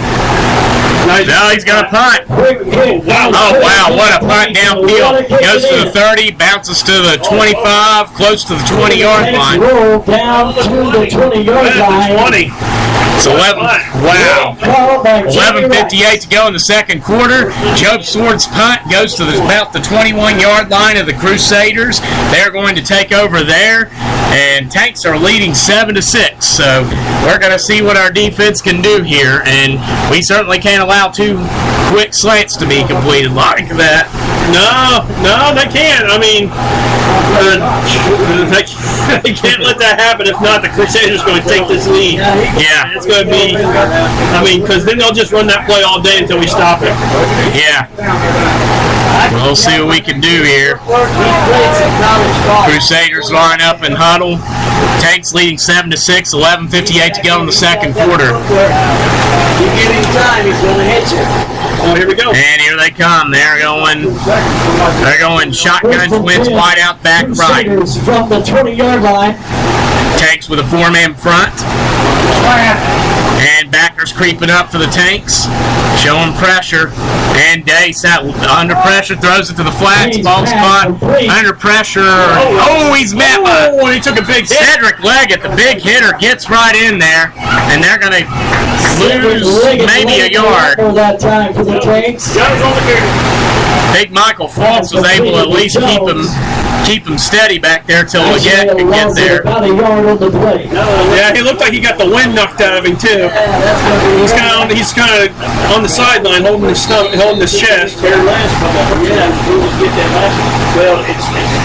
now he's going to punt. Oh, wow, what a punt downfield. Goes to the 30, bounces to the 25, close to the 20-yard line. Down to the 20-yard line. It's 11. Wow. 11:58 to go in the second quarter. Joe Sword's punt goes to about the 21-yard line of the Crusaders. They're going to take over there, and Tanks are leading 7-6. So we're going to see what our defense can do here, and we certainly can't allow 2 quick slants to be completed like that. No, they can't. I mean, they can't let that happen. If not, the Crusaders are going to take this lead. Yeah. It's going to be, I mean, because then they'll just run that play all day until we stop it. Yeah. We'll see what we can do here. Crusaders line up and huddle. Tanks leading 7-6, 11:58 to go in the second quarter. You give him time, he's going to hit you. Oh, here we go. And here they come. They're going shotgun twins, wide out, back right. From the 20-yard line. Tanks with a 4-man front. And backers creeping up for the Tanks, showing pressure. And Dace under pressure, throws it to the flats. Ball's caught under pressure. Oh, he's met by. Oh, he took a big hit. Cedric Leggett, the big hitter, gets right in there, and they're going to lose maybe a yard. That time for the Tanks. Big Michael Falks was able to at least keep him steady back there till Leggett could get there. About a yard on the play. Yeah, he looked like he got the wind knocked out of him too. He's kind of on the sideline, holding his stomach, holding his chest. But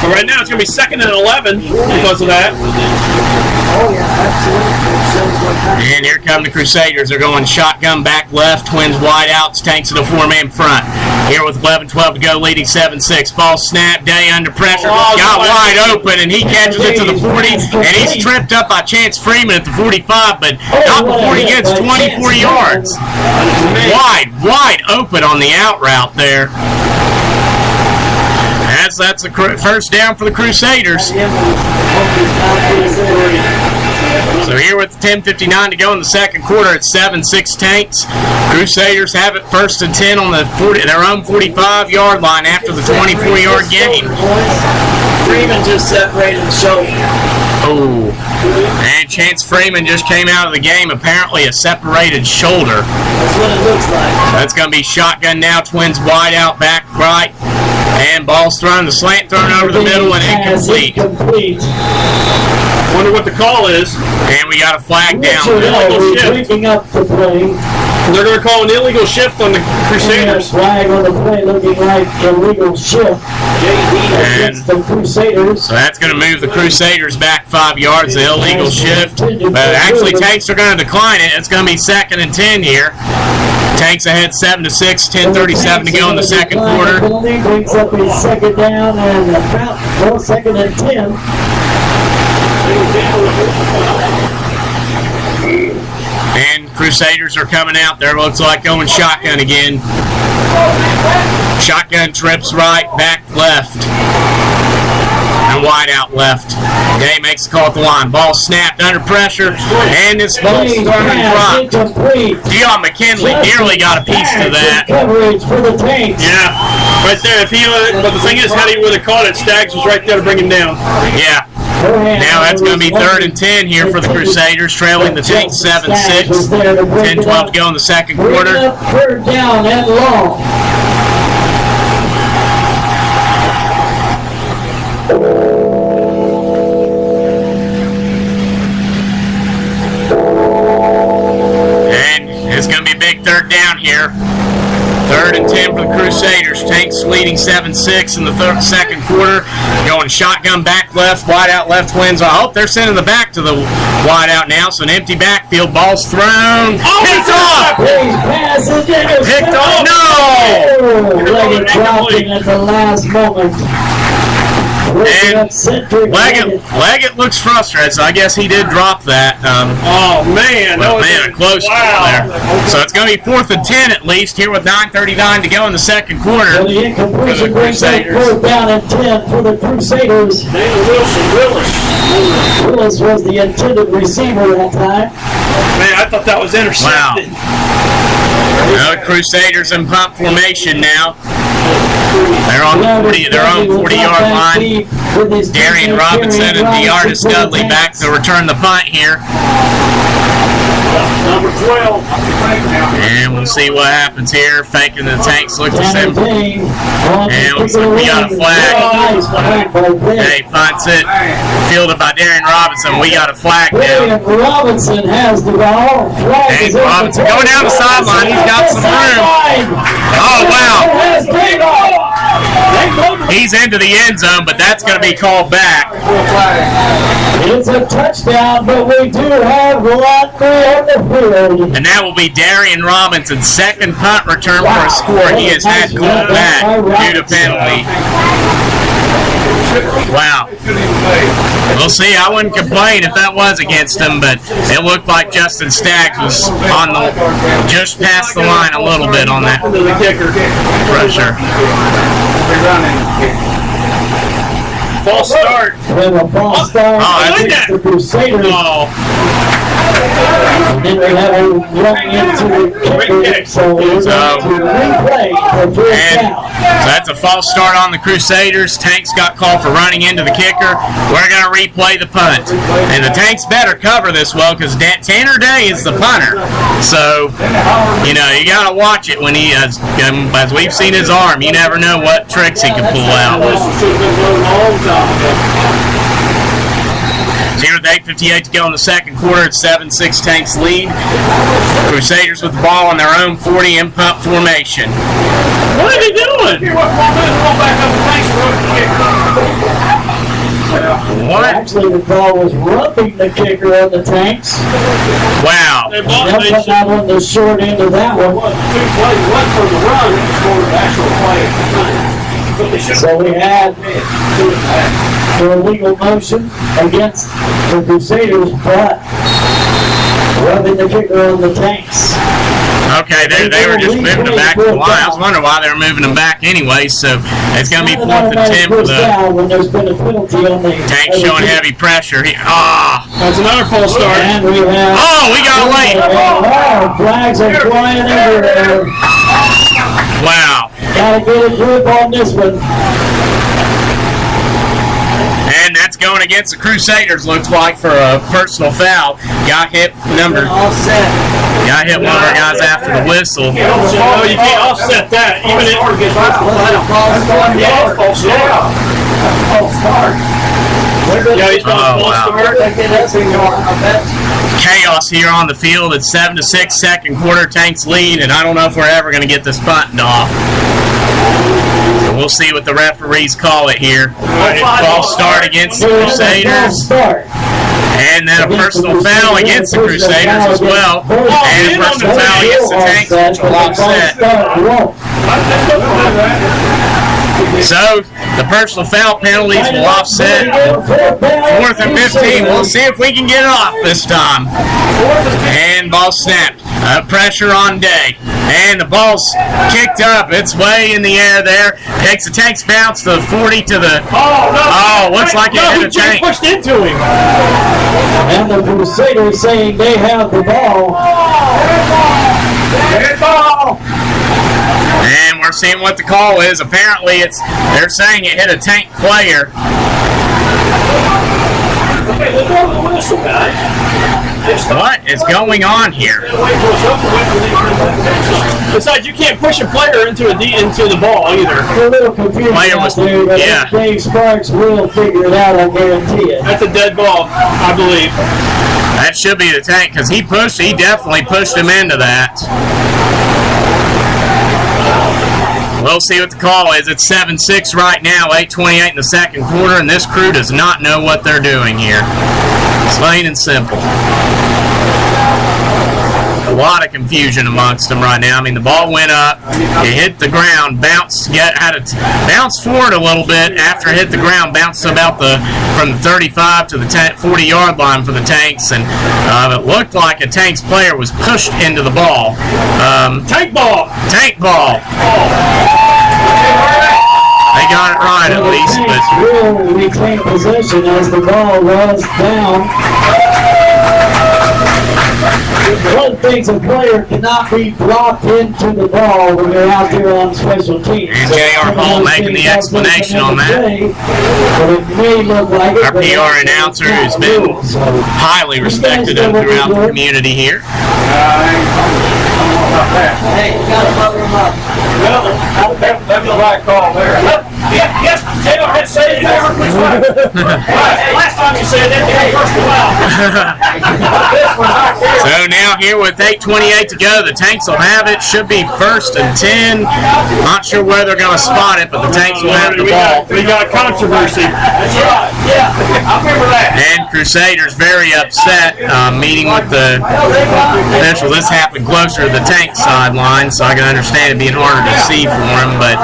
right now it's going to be 2nd and 11 because of that. And here come the Crusaders. They're going shotgun back left, twins wide outs, Tanks in a 4-man front. Here with 11:12 to go, leading 7-6. Ball snap, Day under pressure, got wide open, and he catches it to the 40, and he's tripped up by Chance Freeman at the 45, but not before he gets 24 yards. Wide open on the out route there. That's a first down for the Crusaders. So here with 10:59 to go in the second quarter, it's 7-6 Tanks. Crusaders have it 1st and 10 on their own 45-yard line after the 24-yard gain. Freeman just separated the shoulder. Oh, and Chance Freeman just came out of the game, apparently a separated shoulder. That's what it looks like. That's going to be shotgun now, twins wide out, back right, and ball's thrown, the slant thrown over the middle and incomplete. Wonder what the call is. And we got a flag down. Breaking up the play. They're going to call an illegal shift on the Crusaders. Flag on the play looking like illegal shift against the Crusaders. So that's going to move the Crusaders back 5 yards, the illegal shift. But actually, Tanks are going to decline it. It's going to be 2nd and 10 here. Tanks ahead 7-6, 10:37 to go in the second quarter. Brings up a 2nd down and about 2nd and 10. And Crusaders are coming out there. Looks like going shotgun again. Shotgun trips right, back left. And wide out left. Day makes the call at the line. Ball snapped under pressure. And this ball's thrown and dropped. Dion McKinley nearly got a piece to that. Coverage for the Tanks. Yeah, right there. But the thing is, had he would have caught it, Staggs was right there to bring him down. Yeah. Now that's going to be 3rd and 10 here for the Crusaders, trailing the Tanks 7-6. 10:12 to go in the second quarter. 3rd down and long. And it's going to be a big 3rd down here. 3rd and 10 for the Crusaders. Tanks leading 7-6 in the second quarter. Going shotgun back left, wide out left twins. I hope they're sending the back to the wide out now. So an empty backfield. Ball's thrown. Picked off! Picked off! No! Leggett dropped it at the last moment. And Leggett looks frustrated, so I guess he did drop that. Oh, man. But, man, a close there. So it's going to be 4th and 10 at least here with 9:39 to go in the second quarter. So the incompletion brings up 4th down and 10 for the Crusaders. Willis was the intended receiver that time. Man, I thought that was intercepted. Wow. Crusaders in pump formation now. They're on their own 40-yard line. Darian Robinson and Deartis Dudley back to return the punt here. Number 12. And we'll see what happens here. Faking the Tanks look the same. And looks like we got a flag. Hey, punts it. Fielded by Darian Robinson. We got a flag now. Darian Robinson has the ball. And Robinson going down the sideline. He's got some room. Oh, wow. He's into the end zone, but that's going to be called back. It's a touchdown, but we do have one more on the field. And that will be Darian Robinson's second punt return for a score he has had called back due to penalty. Wow. We'll see. I wouldn't complain if that was against him, but it looked like Justin Staggs was on just past the line a little bit on that pressure. False start. We have a false start against the Crusaders. And then we have a running into the kicker, so we're going to replay for 4th down. So that's a false start on the Crusaders. Tanks got called for running into the kicker. We're going to replay the punt. And the Tanks better cover this well because Tanner Day is the punter. So, you got to watch it when he, as we've seen his arm, you never know what tricks he can pull out. 0-8:58 to go in the second quarter. It's 7-6 Tanks lead. Crusaders with the ball on their own 40 in pump formation. What are they doing? What? Actually, the ball was roughing the kicker on the Tanks. Wow. They put that on the short end of that one. One for the run and for the actual play. So we had the illegal motion against the Crusaders, but rubbing the kicker on the Tanks. Okay, they were just moving them back to the line. I was wondering why they were moving them back anyway. So it's going to be 4th and 10 for the Tanks showing heavy pressure. That's another false start. And we have, we got late. Flags are flying everywhere. Wow. Gotta get a grip on this one. And that's going against the Crusaders, looks like, for a personal foul. Got hit one of our guys after the whistle. You can't offset that. Even if Chaos here on the field. It's 7-6 second quarter. Tanks lead, and I don't know if we're ever going to get this buttoned off. So we'll see what the referees call it here. False start against the Crusaders. And then a personal foul against the Crusaders as well. And a personal foul against the Tanks, which will offset. So the personal foul penalties will offset. 4th and 15. We'll see if we can get it off this time. And ball snapped. Pressure on Day. And the ball's kicked up. It's way in the air there. Takes the Tanks bounce to the 40 to the... looks like it hit a tank. Pushed into him. And the Crusaders saying they have the ball. And we're seeing what the call is. Apparently they're saying it hit a Tank player. What is going on here? Besides, you can't push a player into the ball either. We're a little confused out there, but Dave Sparks will figure it out, I guarantee it. That's a dead ball, I believe. That should be the Tank because he definitely pushed him into that. We'll see what the call is. It's 7-6 right now, 8:28 in the second quarter, and this crew does not know what they're doing here. It's plain and simple. a lot of confusion amongst them right now. I mean, the ball went up, it hit the ground, bounced forward a little bit after it hit the ground, bounced about from the 35 to the 40-yard line for the Tanks, and it looked like a Tanks player was pushed into the ball. Tank ball. Tank ball. They got it right at least, but will retain possession as the ball rolls down. One of the things, a player cannot be blocked into the ball when they're out there on special teams. And J.R. Hall making the explanation on that. But it may look like it. Our PR announcer has been highly respected throughout the community here. Hey, you gotta bubble him up. Well, that's the right call there. Yes, Taylor had said it. Last time you said it, they first So now here with 8:28 to go, the Tanks will have it. Should be 1st and 10. Not sure where they're going to spot it, but the Tanks will have the ball. We got controversy. That's right. Yeah, I remember that. And Crusaders very upset, meeting with the official. This happened closer to the Tank sideline, so I can understand it being harder to see for him. But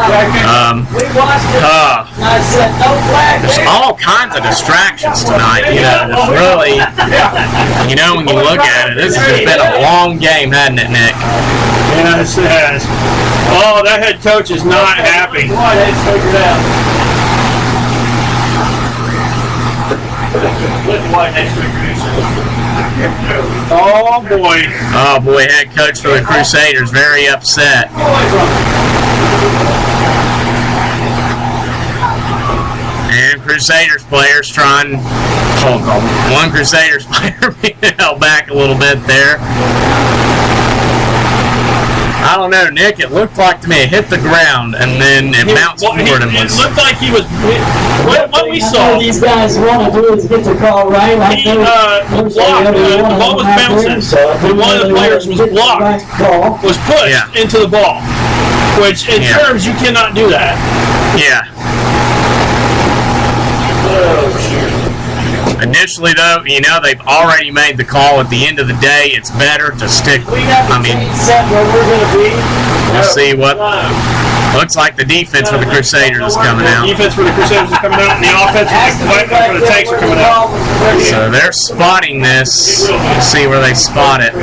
there's all kinds of distractions tonight. It's really, when you look at it, this has just been a long game, hasn't it, Nick? Yes, it has. Oh, that head coach is not happy. Oh boy. Oh boy, head coach for the Crusaders very upset. And Crusaders players trying. One Crusaders player being held back a little bit there. I don't know, Nick. It looked like to me it hit the ground and then it bounced forward and was. It looked like he was. What we saw. What these guys want to do is get the call right. The ball was bouncing. One of the players was blocked. Was pushed into the ball, which in terms you cannot do that. Yeah. Initially, though, they've already made the call. At the end of the day, it's better to stick. We'll see what. Looks like the defense for the Crusaders is coming out. The defense for the Crusaders is coming out, and the offense for the Tanks are coming out. So they're spotting this. Let's see where they spot it.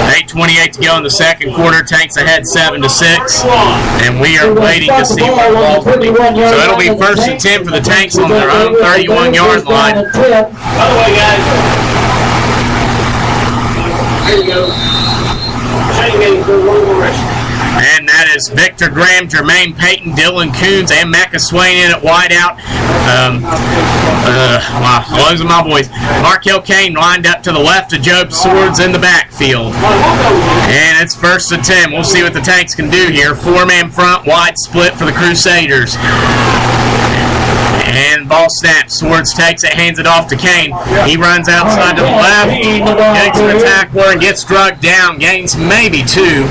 8:28 to go in the second quarter. Tanks ahead 7-6, and we are waiting to see where the ball will be. So it'll be 1st and 10 for the Tanks on their own 31-yard line. By the way, guys, here you go. And that is Victor Graham, Jermaine Payton, Dylan Coons, and Mecca Swain in at wideout. Wow, losing my voice. Markel Kane lined up to the left of Job Swords in the backfield. And it's 1st and 10. We'll see what the Tanks can do here. 4-man front, wide split for the Crusaders. And ball snaps. Swords takes it, hands it off to Kane. He runs outside to the left, takes the tackler, and gets drugged down. Gains maybe 2.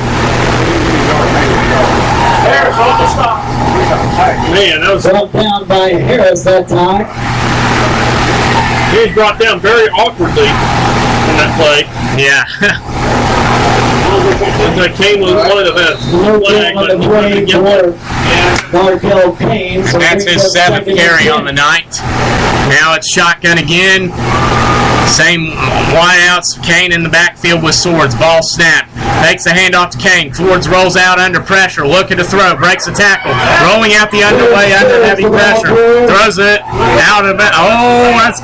Man, that was brought down by Harris that time. He was brought down very awkwardly in that play. Yeah. Kane was one of the best. That's his 7th carry on the night. Now it's shotgun again. Same wideouts. Kane in the backfield with Swords. Ball snap. Takes the handoff to Kane. Swords rolls out under pressure. Looking to throw. Breaks the tackle. Rolling out the underway under heavy pressure. Throws it out of it. Oh, that's.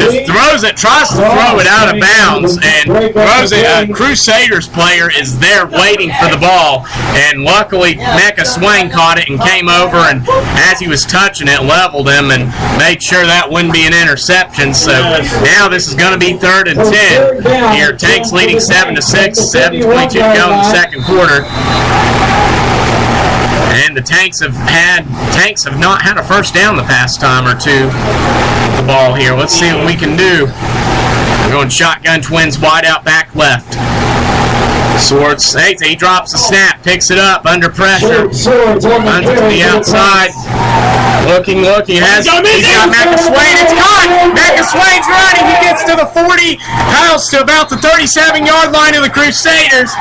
Just throws it. Tries to throw it out of bounds and throws it. A Crusaders player is there waiting for the ball. And luckily, Mecca Swain caught it and came over. And as he was touching it, leveled him and made sure that wouldn't be an interception. So now this is going to be 3rd and 10 here. Tanks leading 7-6, 7:22 to go in the second quarter. And the Tanks have not had a first down the past time or two with the ball here. Let's see what we can do. We're going shotgun twins wide out back left. Swords, hey, he drops the snap, picks it up under pressure. Swords on the Under to the outside. Looking. He's got McEswain. It's caught. McEswain's running. He gets to the 40, house to about the 37-yard line of the Crusaders.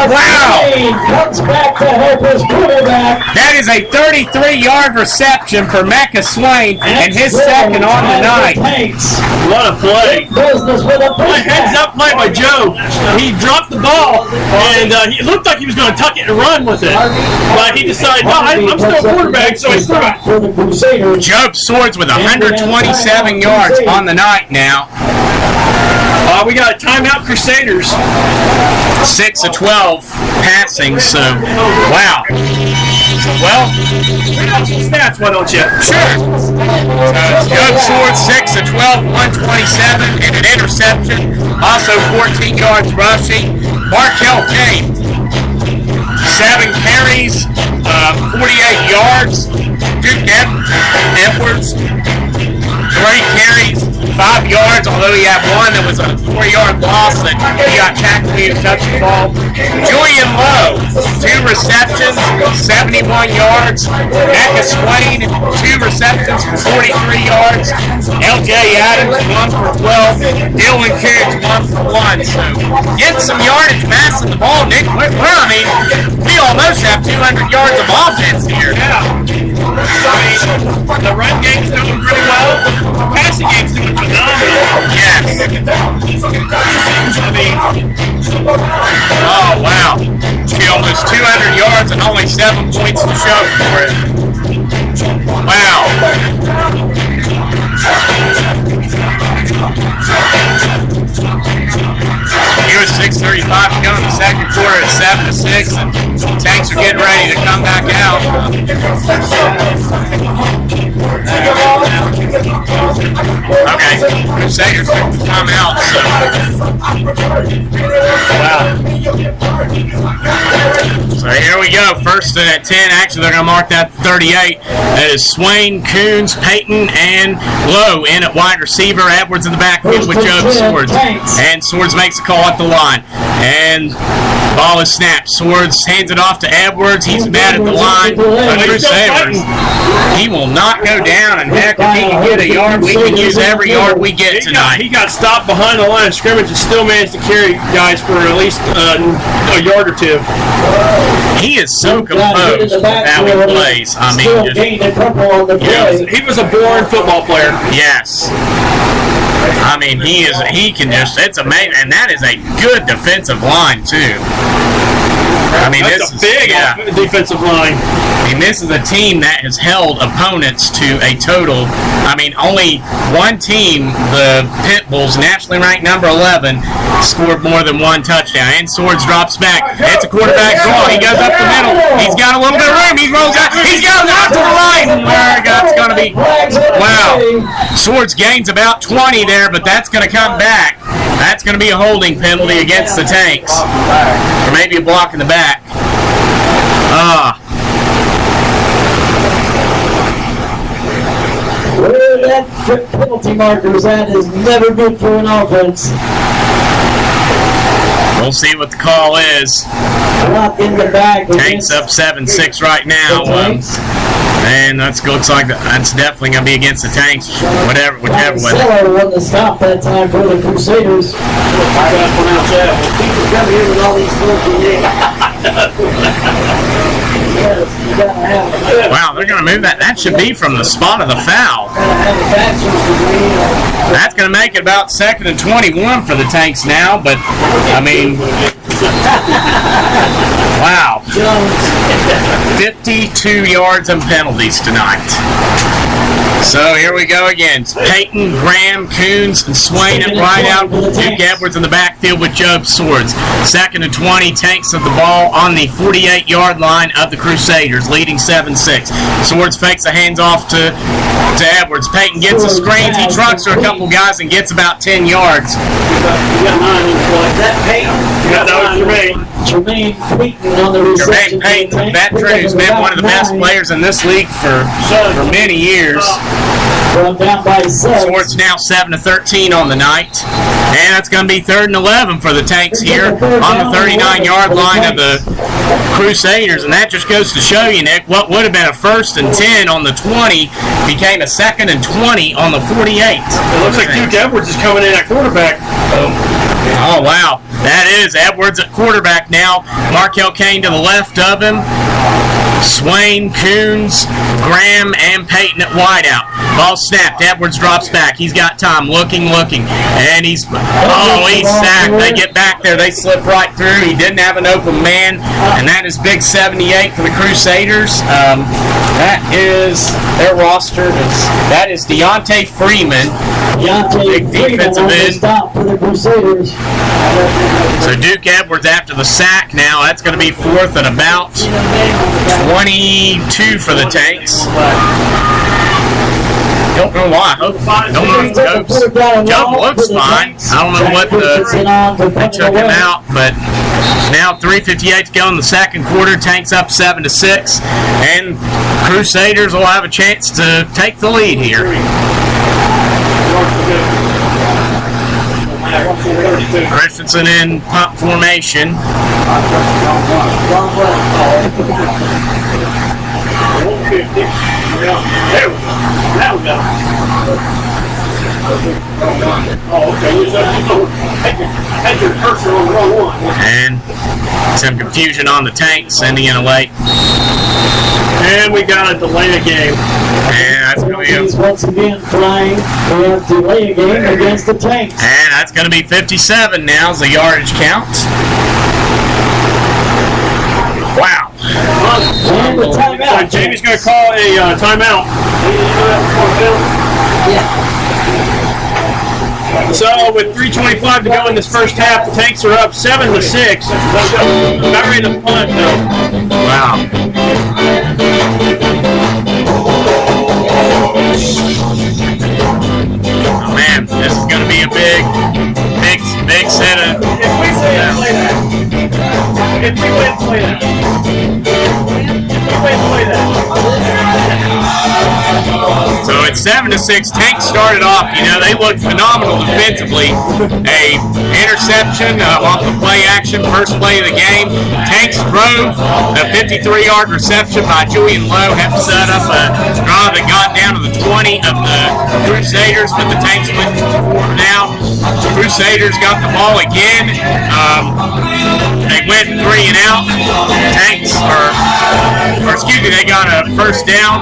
Wow. Comes back to help his quarterback. That is a 33-yard reception for McEswain and his second on the night. What a play. Business with a Heads-up play by Joe. He dropped the ball, and it looked like he was going to tuck it and run with it. But he decided, no, I'm still a quarterback, so he threw it. Job Swords with 127 yards on the night now. We got a timeout, Crusaders. 6 of 12 passing, so wow. Well, read out some stats, why don't you? Sure. Job Swords 6 of 12, 127, and an interception. Also 14 yards rushing. Markel James, 7 carries, 48 yards. Duke Edwards, 3 carries, 5 yards, although he had one that was a 4-yard loss that he got tackled to touch the ball. Julian Lowe, 2 receptions, 71 yards. McEswain, 2 receptions for 43 yards. L.J. Adams, 1 for 12. Dylan Coons, 1 for 1. So, get some yardage passing the ball, Nick. We almost have 200 yards of offense here. Yeah. The run game's doing pretty well. The passing game's doing phenomenal. Yes. Oh, wow. She almost 200 yards and only 7 points to show for it. Wow. He was 6:35 to go in the second quarter at 7-6, and Tanks are getting ready to come back out. Okay, Crusaders took the timeout, so wow. So here we go, first and at 10. Actually, they're going to mark that 38. That is Swain, Coons, Payton, and Lowe in at wide receiver. Edwards in the backfield with Job Swords. And Swords makes a call at the line. And ball is snapped. Swords hands it off to Edwards. He's mad at the line. The Crusaders, he will not go down. And heck, if he can get a yard, we can use every yard we get tonight. He got stopped behind the line of scrimmage and still managed to carry guys for at least a yard or two. He is so composed with how he plays. I mean, He was a born football player. Yes. I mean, he can just, it's amazing. And that is a good defensive line, too. I mean, That's a big defensive line. I mean, this is a team that has held opponents to a total. I mean, only one team, the Pit Bulls, nationally ranked number 11, scored more than 1 touchdown. And Swords drops back. It's a quarterback draw. He goes up the middle. He's got a little bit of room. He rolls out. He's got out to the line. That's going to be, wow. Swords gains about 20 there, but that's going to come back. That's going to be a holding penalty against the Tanks. Or maybe a block in the back. Where that penalty marker is at is never good for an offense. We'll see what the call is. Not in the back. Tanks up 7-6 right now. And looks like that's definitely going to be against the Tanks, whichever way. Seller won the stop that time for the Crusaders. Wow, they're going to move that. That should be from the spot of the foul. That's going to make it about 2nd and 21 for the Tanks now, but, I mean, wow. 52 yards and penalties tonight. So here we go again. Payton, Graham, Coons, and Swain at right out. Duke Edwards in the backfield with Job Swords. 2nd and 20. Tanks of the ball on the 48-yard line of the Crusaders, leading 7-6. Swords fakes the hands off to Edwards. Payton gets the screens. He trucks to a couple guys and gets about 10 yards. That Payton. That was Jermaine. Jermaine Payton on the reception. Jermaine Payton, a veteran who's been one of the best players in this league for many years. Going down by 6. So it's now 7-13 on the night. And that's going to be 3rd and 11 for the Tanks here on the 39-yard line of the Crusaders. And that just goes to show you, Nick, what would have been a 1st and 10 on the 20 became a 2nd and 20 on the 48. It looks like Duke Edwards is coming in at quarterback. Oh, wow. That is Edwards at quarterback now. Markel Kane to the left of him. Swain, Coons, Graham, and Payton at wideout. Ball snapped. Edwards drops back. He's got time. Looking. And he's sacked. They get back there. They slip right through. He didn't have an open man. And that is big 78 for the Crusaders. That is their roster. That is Deontay Freeman. Big defensive end. For the Crusaders. So Duke Edwards after the sack now. That's going to be 4th and about 22 for the Tanks. Don't know why. Don't know if Job looks fine. I don't know what they took him out, but now 3:58 to go in the second quarter. Tanks up 7-6, and Crusaders will have a chance to take the lead here. Christensen in punt formation. And some confusion on the Tanks, sending in a late. And we got a delay of game. And that's going to be once again flying. We have to delay a game against the Tanks. And that's going to be 57 now as the yardage counts. Wow. And the timeout. So Jamie's going to call a timeout. So with 3:25 to go in this first half, the Tanks are up 7-6. Not ready to punt though. Wow. Oh man, this is going to be a big set of. If we say play that. If we win, play that. So it's 7-6. Tanks started off, they looked phenomenal defensively. A interception off the play action, first play of the game. Tanks drove a 53-yard reception by Julian Lowe, had set up a drive that got down to the 20 of the Crusaders, but the Tanks went down. Crusaders got the ball again. They went 3 and out. They got a first down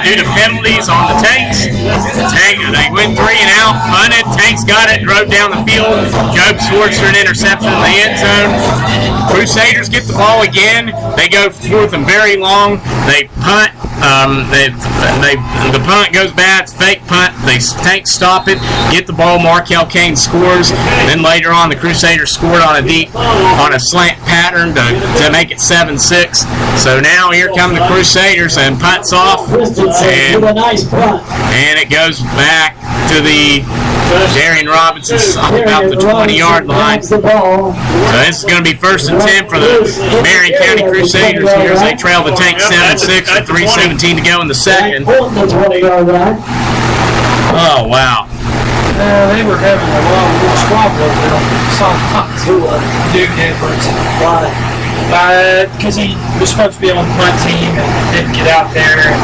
due to penalties on the Tanks. They went 3 and out, punted. Tanks got it, drove down the field. Job Swartz for an interception in the end zone. Crusaders get the ball again. They go 4th and very long. They punt. The punt goes bad. It's fake punt. The Tanks stop it. Get the ball. Markel Kane scores. And then later on, the Crusaders scored on a slant pattern to make it 7-6. So now here come the Crusaders and punts off. And it goes back to the Darian Robinson about the 20-yard line. So this is going to be 1st and 10 for the Marion County Crusaders here as they trail the Tanks 7-6 with 3:17 to go in the second. Oh, wow. They were having a little squabble over there. Duke Edwards. Why? Because he was supposed to be on the punt team and didn't get out there, and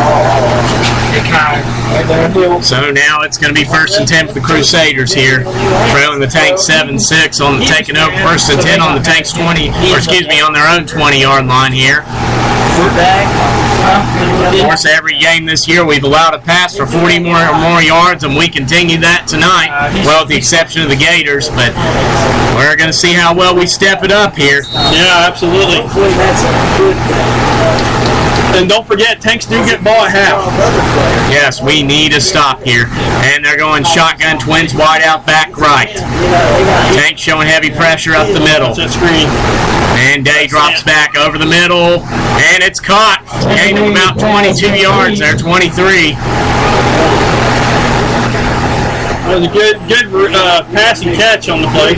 it kind of. So now it's going to be 1st and 10 for the Crusaders here, trailing the Tanks 7-6 on the taking over 1st and 10 on the Tanks on their own 20-yard line here. Of course, every game this year we've allowed a pass for 40 or more yards, and we continue that tonight. Well, with the exception of the Gators, but we're going to see how well we step it up here. Yeah, absolutely. And don't forget, Tanks do get ball at half. Yes, we need a stop here. And they're going shotgun twins wide out back right. Tanks showing heavy pressure up the middle. And Day drops back over the middle. And it's caught. Gain of about 22 yards there, 23. That was a good passing catch on the play.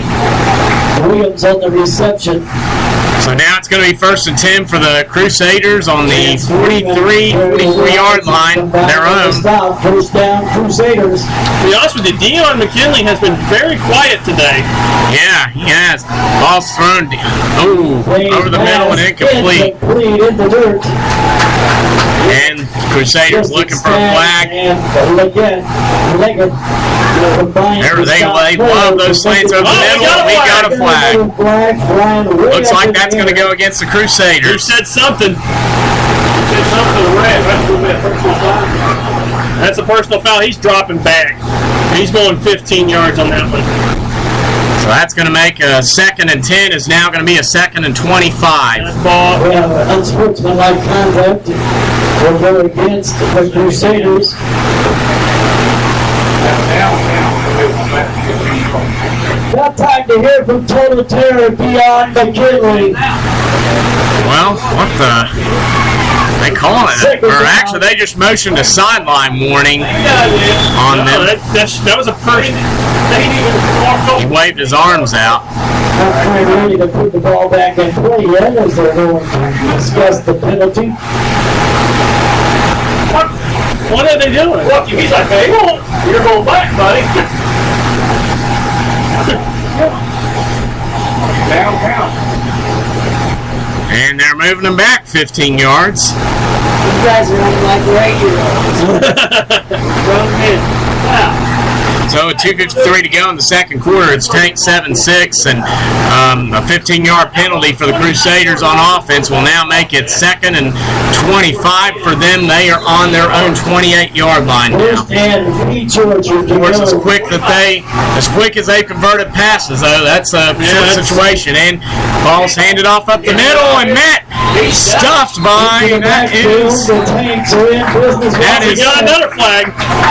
Williams on the reception. So now it's going to be 1st and 10 for the Crusaders on the 44-yard line, their own. First down, Crusaders. To be honest with you, Dion McKinley has been very quiet today. Yeah, he has. Ball's thrown over the middle and incomplete. In the dirt. And Crusaders looking for a flag. They love those slants over the middle. We got a flag. Looks like that's going to go against the Crusaders. You said something. That's a personal foul. He's dropping back. He's going 15 yards on that one. So that's going to make a 2nd and 10 is now going to be a 2nd and 25. Unsportsmanlike conduct will go against the Crusaders. Got time to hear from Total Terror beyond McKinley. Well, what the? They call it, or actually they just motioned a sideline warning on them. That was a person. He waved his arms out. Not quite ready to put the ball back in play yet as they're going to discuss the penalty. What are they doing? Look, he's like, hey, you're going back, buddy. Down. And they're moving them back 15 yards. You guys are running like regulars. Wow. So with 2:53 to go in the second quarter, it's Tank 7-6, and a 15-yard penalty for the Crusaders on offense will now make it 2nd and 25 for them. They are on their own 28-yard line now. Of course, as quick as they converted passes, though, that's a short situation. And ball's handed off up the middle, and Matt stuffed by.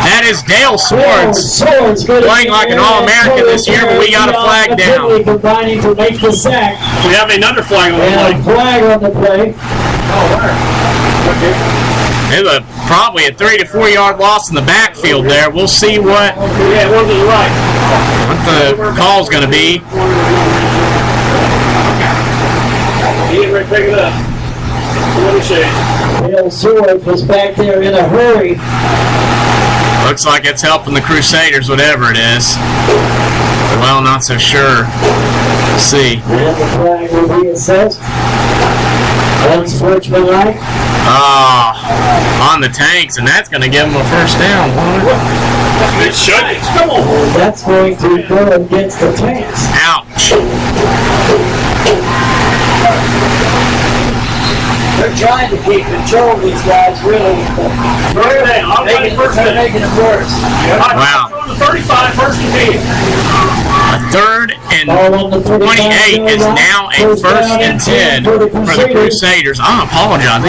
That is Dale Swords. Playing like an All-American this year, but we got a flag down. Combining to make the sack. We have another flag on the play. And a flag on the play. There's probably a 3 to 4 yard loss in the backfield there. We'll see what the call's going to be. He ain't ready to pick it up. Let me see. Dale Swords was back there in a hurry. Looks like it's helping the Crusaders, whatever it is. Well, not so sure. Let's see. And the flag will be assessed. Unsportsmanlike. On the Tanks, and that's going to give them a first down. It should. Come on. That's going to go against the Tanks. Ouch. They're trying to keep control of these guys, really. They're making it worse. Wow. 35, 1st and 10. A 3rd and 28 is now a 1st and 10 for the Crusaders. I apologize.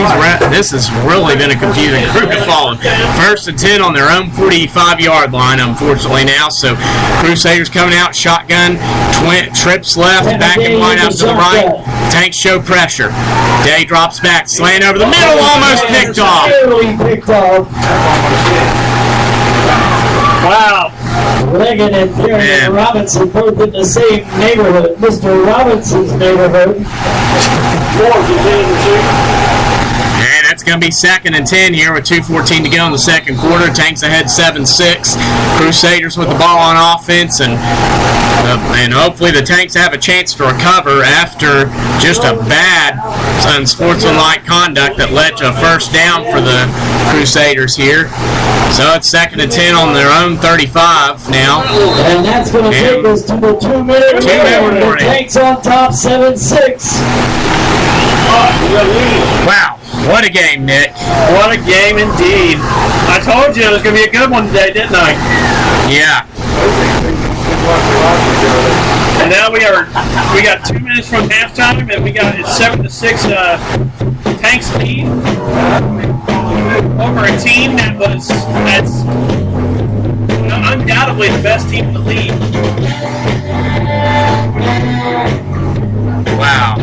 This has really been a confusing group of falling. 1st and 10 on their own 45-yard line, unfortunately, now. So Crusaders coming out, shotgun, trips left, back and line out to the right. Tanks show pressure. Day drops back, slant over the middle, almost picked off. Wow. Ligon and Perry Robinson both in the same neighborhood. Mr. Robinson's neighborhood. And that's going to be 2nd and 10 here with 2:14 to go in the second quarter. Tanks ahead 7-6. Crusaders with the ball on offense, and hopefully the Tanks have a chance to recover after just a bad unsportsmanlike conduct that led to a first down for the Crusaders here. So it's 2nd and 10 on their own 35 now. And that's going to take us to the 2-minute warning. The Tanks on top 7-6. Wow. What a game, Nick. What a game indeed. I told you it was going to be a good one today, didn't I? Yeah. And now we got 2 minutes from halftime, and it's 7-6 Tanks lead over a team that's undoubtedly the best team in the league. Wow.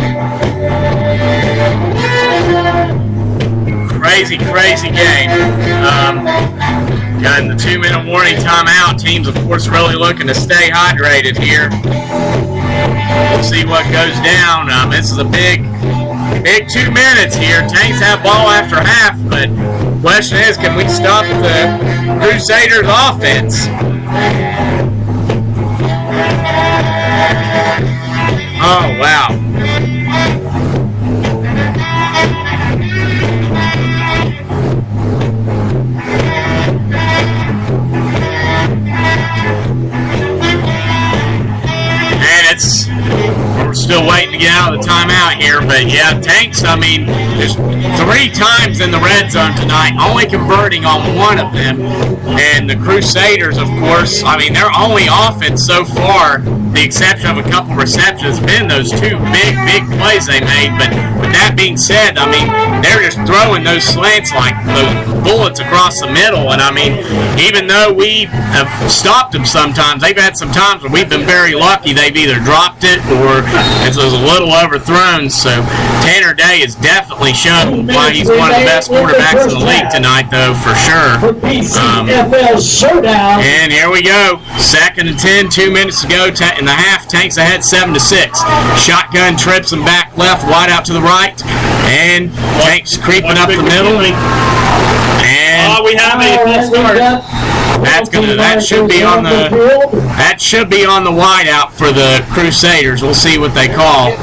Crazy game. Got in the 2-minute warning timeout. Teams, of course, really looking to stay hydrated here. We'll see what goes down. This is a big 2 minutes here. Tanks have ball after half, but the question is, can we stop the Crusaders offense? Oh, wow. We're still waiting to get out of the timeout here, but yeah, Tanks, I mean, there's 3 times in the red zone tonight, only converting on 1 of them. And the Crusaders, of course, I mean, their only offense so far, the exception of a couple receptions, has been those 2 big plays they made. But with that being said, I mean, they're just throwing those slants like those bullets across the middle. And I mean, even though we have stopped them sometimes, they've had some times where we've been very lucky. They've either dropped it or it was a little overthrown. So Tanner Day has definitely shown why he's one of the best quarterbacks in the league tonight, though, for sure. And here we go. 2nd and 10, 2 minutes to go in the half. Tanks ahead 7-6. Shotgun trips him back left, wide out to the right. And Tanks creeping up the middle. And we have a full start. That should be on the wide out for the Crusaders. We'll see what they call.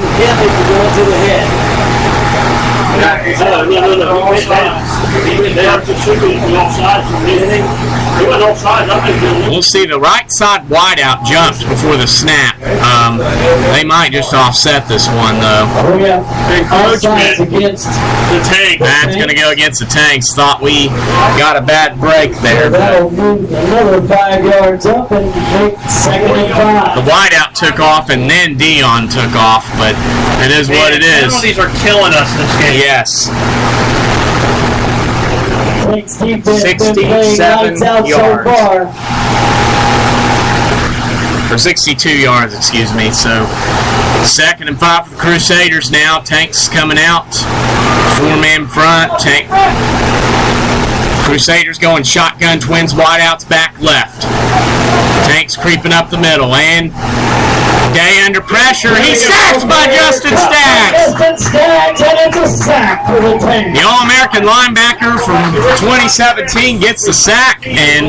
We'll see the right side wideout jumped before the snap. They might just offset this one, though. Against the Tanks. That's going to go against the Tanks. Thought we got a bad break there. That'll move another 5 yards up and make 2nd and 5. The wideout took off and then Dion took off, but it is what it is. Penalties are killing us this game. Yes. 67 yards. Or 62 yards, excuse me. So 2nd and 5 for the Crusaders now. Tanks coming out. 4-man front. Crusaders going shotgun twins, wideouts back left. Tanks creeping up the middle, and Day under pressure. He's sacked by Justin Staggs. Justin Staggs, and it's a sack for the Tanks. The All-American linebacker from 2017 gets the sack, and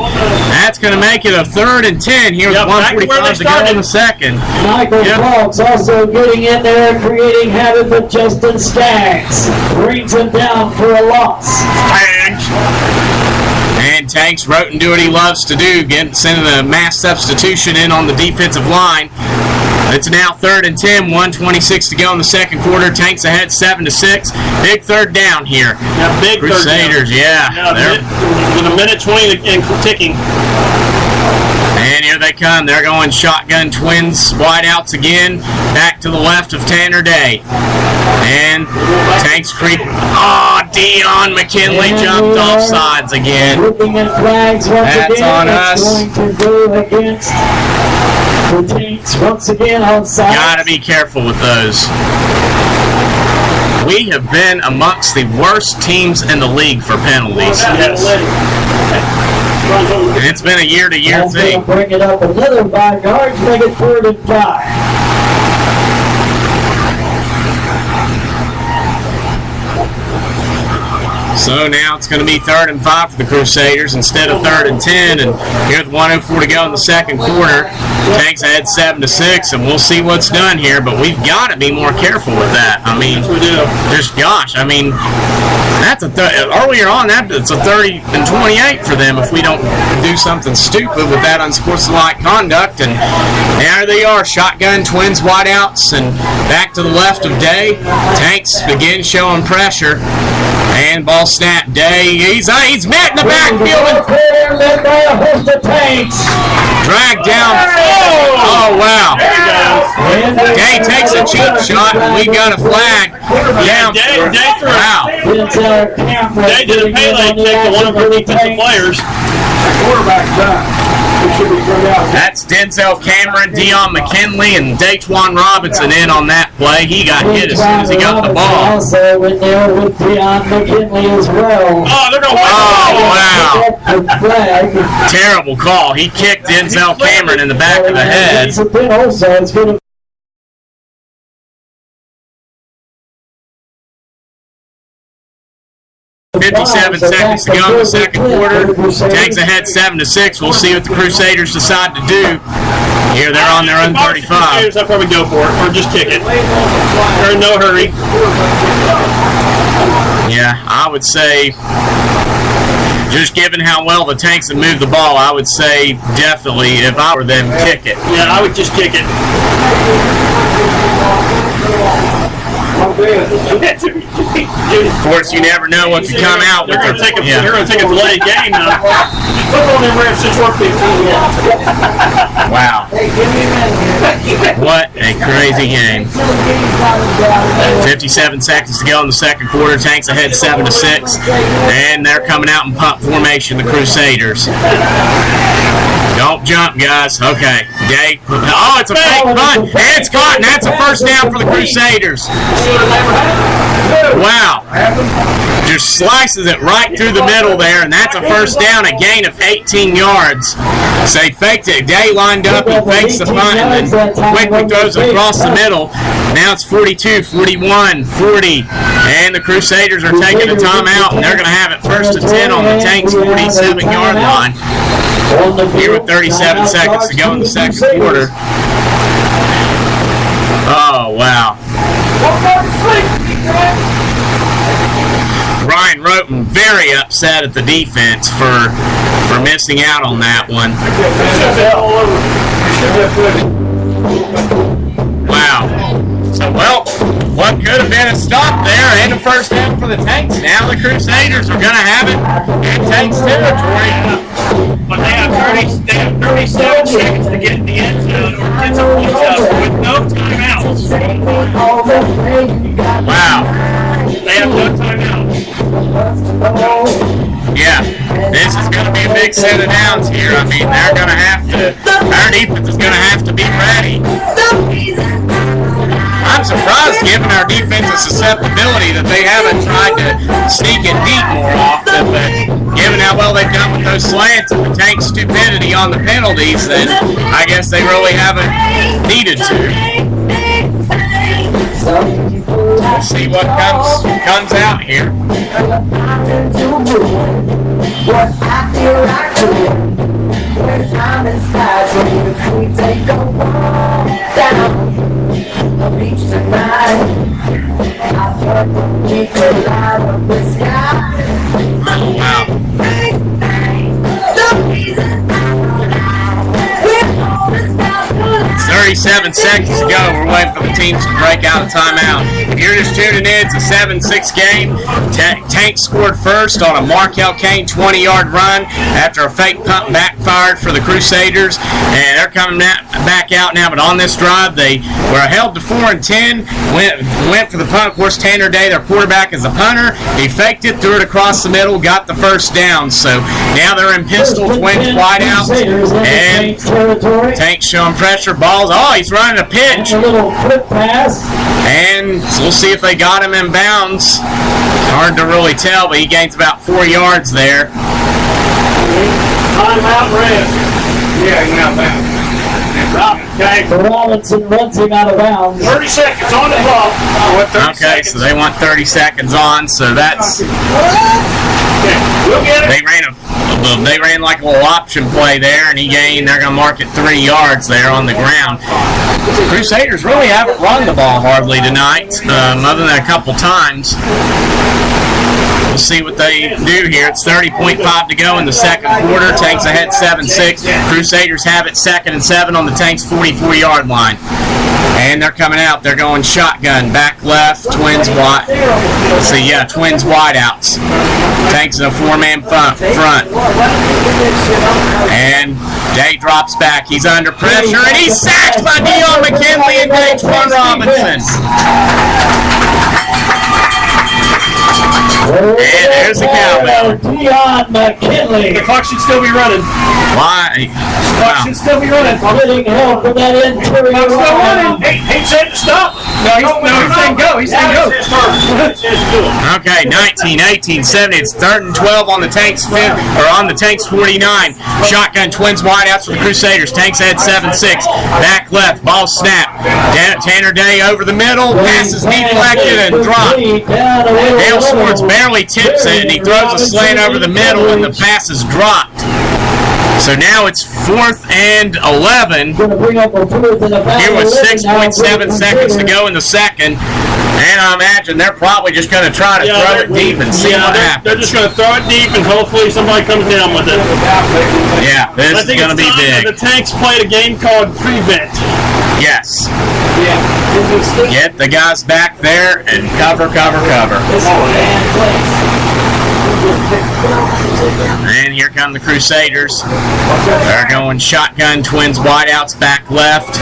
that's going to make it a 3rd and 10 here with 1:45 to go in the second. Michael Fox also getting in there, creating havoc with Justin Staggs. Brings him down for a loss. And Tanks wrote and do what he loves to do, sending a mass substitution in on the defensive line. It's now 3rd and 10, 1:26 to go in the second quarter. Tanks ahead 7-6. Big 3rd down here. Yeah, big Crusaders, they're with a minute 20 and ticking. And here they come. They're going shotgun twins, wideouts again. Back to the left of Tanner Day. And Tanks creep. Oh, Dion McKinley jumped off sides again. Looking at flags once That's again. on That's us. going to go against the Tanks once again on sides. Gotta be careful with those. We have been amongst the worst teams in the league for penalties. Yes. And it's been a year-to-year That's thing. going to bring it up another 5 yards, make it 3rd and 5. So now it's going to be 3rd and 5 for the Crusaders instead of 3rd and 10. And here's 1:04 to go in the second quarter. Tanks ahead 7-6, and we'll see what's done here. But we've got to be more careful with that. I mean, that's earlier on that it's a 30 and 28 for them if we don't do something stupid with that unsportsmanlike conduct. And there they are, shotgun twins, wideouts, and back to the left of Day. Tanks begin showing pressure. And ball snap. Day, he's met in the backfield. Dragged down. Oh, wow. Day takes a cheap shot, and we got a flag. Down. Wow. Day did a Pele kick to one of our defensive players. That's Denzel Cameron, Dion McKinley, and Daquan Robinson in on that play. He got hit as soon as he got the ball. Also in there with Dion McKinley as well. Oh, they're going wow. Terrible call. He kicked Denzel Cameron in the back of the head. Also, it's going to 57 seconds to go in the second quarter. Tanks ahead 7-6. We'll see what the Crusaders decide to do. Here they're on their own 35. I'd probably go for it, or just kick it. They're in no hurry. Yeah, I would say, just given how well the Tanks have moved the ball, I would say definitely, if I were them, kick it. Yeah, I would just kick it. Of course, you never know what could come out with They're their going to take a delayed game now. Put on them reps since we're 15. Wow. What a crazy game. 57 seconds to go in the second quarter. Tanks ahead 7-6. And they're coming out in punt formation, the Crusaders. Don't jump, guys. Okay. Oh, it's a fake punt. And it's caught, and that's a first down for the Crusaders. Wow. Just slices it right through the middle there, and that's a first down, a gain of 18 yards. So he faked it. Day lined up, he fakes the punt, and then quickly throws it across the middle. Now it's 42, 41, 40, and the Crusaders are taking a timeout, and they're going to have it first and 10 on the Tanks' 47-yard line. Here with 37 seconds to go in the second quarter. Oh, wow. Ryan Roten very upset at the defense for missing out on that one. Wow. So, well, what could have been a stop there and a first down for the Tanks. Now the Crusaders are going to have it in Tanks territory. But they have 37 seconds to get in the end zone or get some points up with no timeouts. Wow. They have no timeouts. Yeah, this is going to be a big set of downs here. I mean, they're going to have to, our defense is going to have to be ready. I'm surprised, given our defense's susceptibility, that they haven't tried to sneak it deep more often, but given how well they've done with those slants and the Tanks' stupidity on the penalties, then I guess they really haven't needed to. We'll see what comes out here. Wow. 37 seconds to go. We're waiting for the teams to break out a timeout. If you're just tuning in, it's a 7-6 game. Tanks scored first on a Markel Kane 20-yard run after a fake punt backfired for the Crusaders. And they're coming back out now, but on this drive, they were held to 4-10. Went for the punt. Of course, Tanner Day, their quarterback, is a punter. He faked it, threw it across the middle, got the first down. So now they're in pistol, twins wide out, and Tanks showing pressure. Balls. Oh, he's running a pitch. A little quick pass. And we'll see if they got him in bounds. Hard to really tell, but he gains about 4 yards there. Timeout, Red. Yeah, he's out bounds. Okay. Robinson runs him out of bounds. 30 seconds on the clock. Okay, so they want 30 seconds on, so that's... Okay, we'll get it. They ran like a little option play there, and he gained, they're going to mark it 3 yards there on the ground. Crusaders really haven't run the ball hardly tonight, other than a couple times. We'll see what they do here. It's 30.5 to go in the second quarter. Tanks ahead 7-6. Crusaders have it 2nd and 7 on the Tanks' 44-yard line. And they're coming out. They're going shotgun. Back left. Twins wide. Let's see, yeah, twins wideouts. Tanks in a 4-man front. And Day drops back. He's under pressure. And he's sacked by Dion McKinley and Daquan Robinson. And there's the cowbell. Dion McKinley. The clock should still be running. Why? The clock should still be running. Getting help with that interior Clock's still line. running. He said to stop. He's saying go. He's saying go. Okay, 19, 18, 17. It's 3rd and 12 on the Tanks 49. Shotgun twins wideouts for the Crusaders. Tanks ahead 7-6. Back left. Ball snap. Tanner Day over the middle, passes deflected and dropped. Dale Swartz barely tips it, and he throws a slant over the middle, and the pass is dropped. So now it's 4th and 11. Here with 6.7 seconds to go in the second. And I imagine they're probably just going to try to throw it deep and see what happens. They're just going to throw it deep, and hopefully somebody comes down with it. Yeah, this is going to be big. The Tanks played a game called Prevent. Yes. Get the guys back there and cover. And here come the Crusaders. They're going shotgun, twins, wideouts, back left.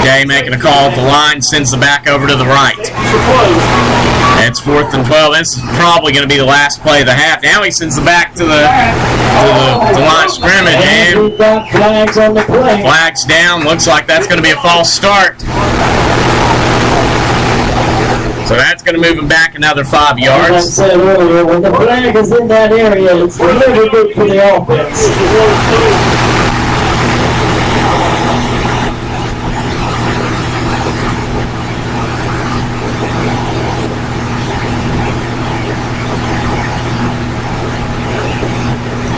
Day making a call at the line, sends the back over to the right. It's 4th and 12. This is probably going to be the last play of the half. Now he sends the back to the line of scrimmage, and flags down. Looks like that's going to be a false start. So that's going to move him back another 5 yards. Like I said earlier, when the flag is in that area, it's really good for the offense.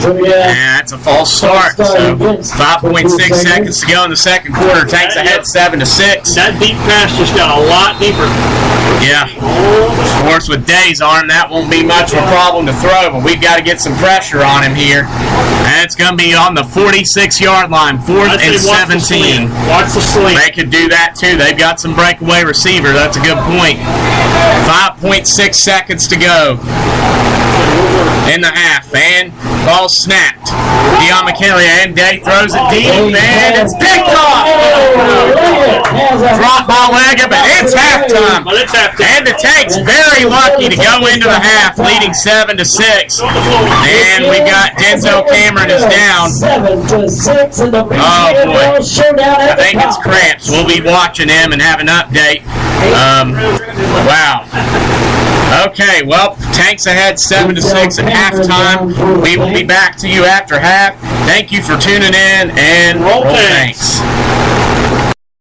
And that's a false start. So 5.6 seconds to go in the second quarter. Takes ahead 7-6. That deep pass just got a lot deeper. Yeah. Of course, with Day's arm, that won't be much of a problem to throw, but we've got to get some pressure on him here. And it's going to be on the 46-yard line, 4th and 17. Watch the sling. They could do that too. They've got some breakaway receiver. That's a good point. 5.6 seconds to go in the half, and ball snapped. Deion McKinley, and Day throws it deep, and it's picked off. Drop ball leg up, and it's halftime. And the Tanks very lucky to go into the half, leading 7-6. And we got Denzel Cameron is down. 7-6 in the Oh boy, I think it's cramps. We'll be watching him and have an update. Wow. Okay, well, Tanks ahead 7-6 at halftime. We will be back to you after half. Thank you for tuning in, and roll Tanks.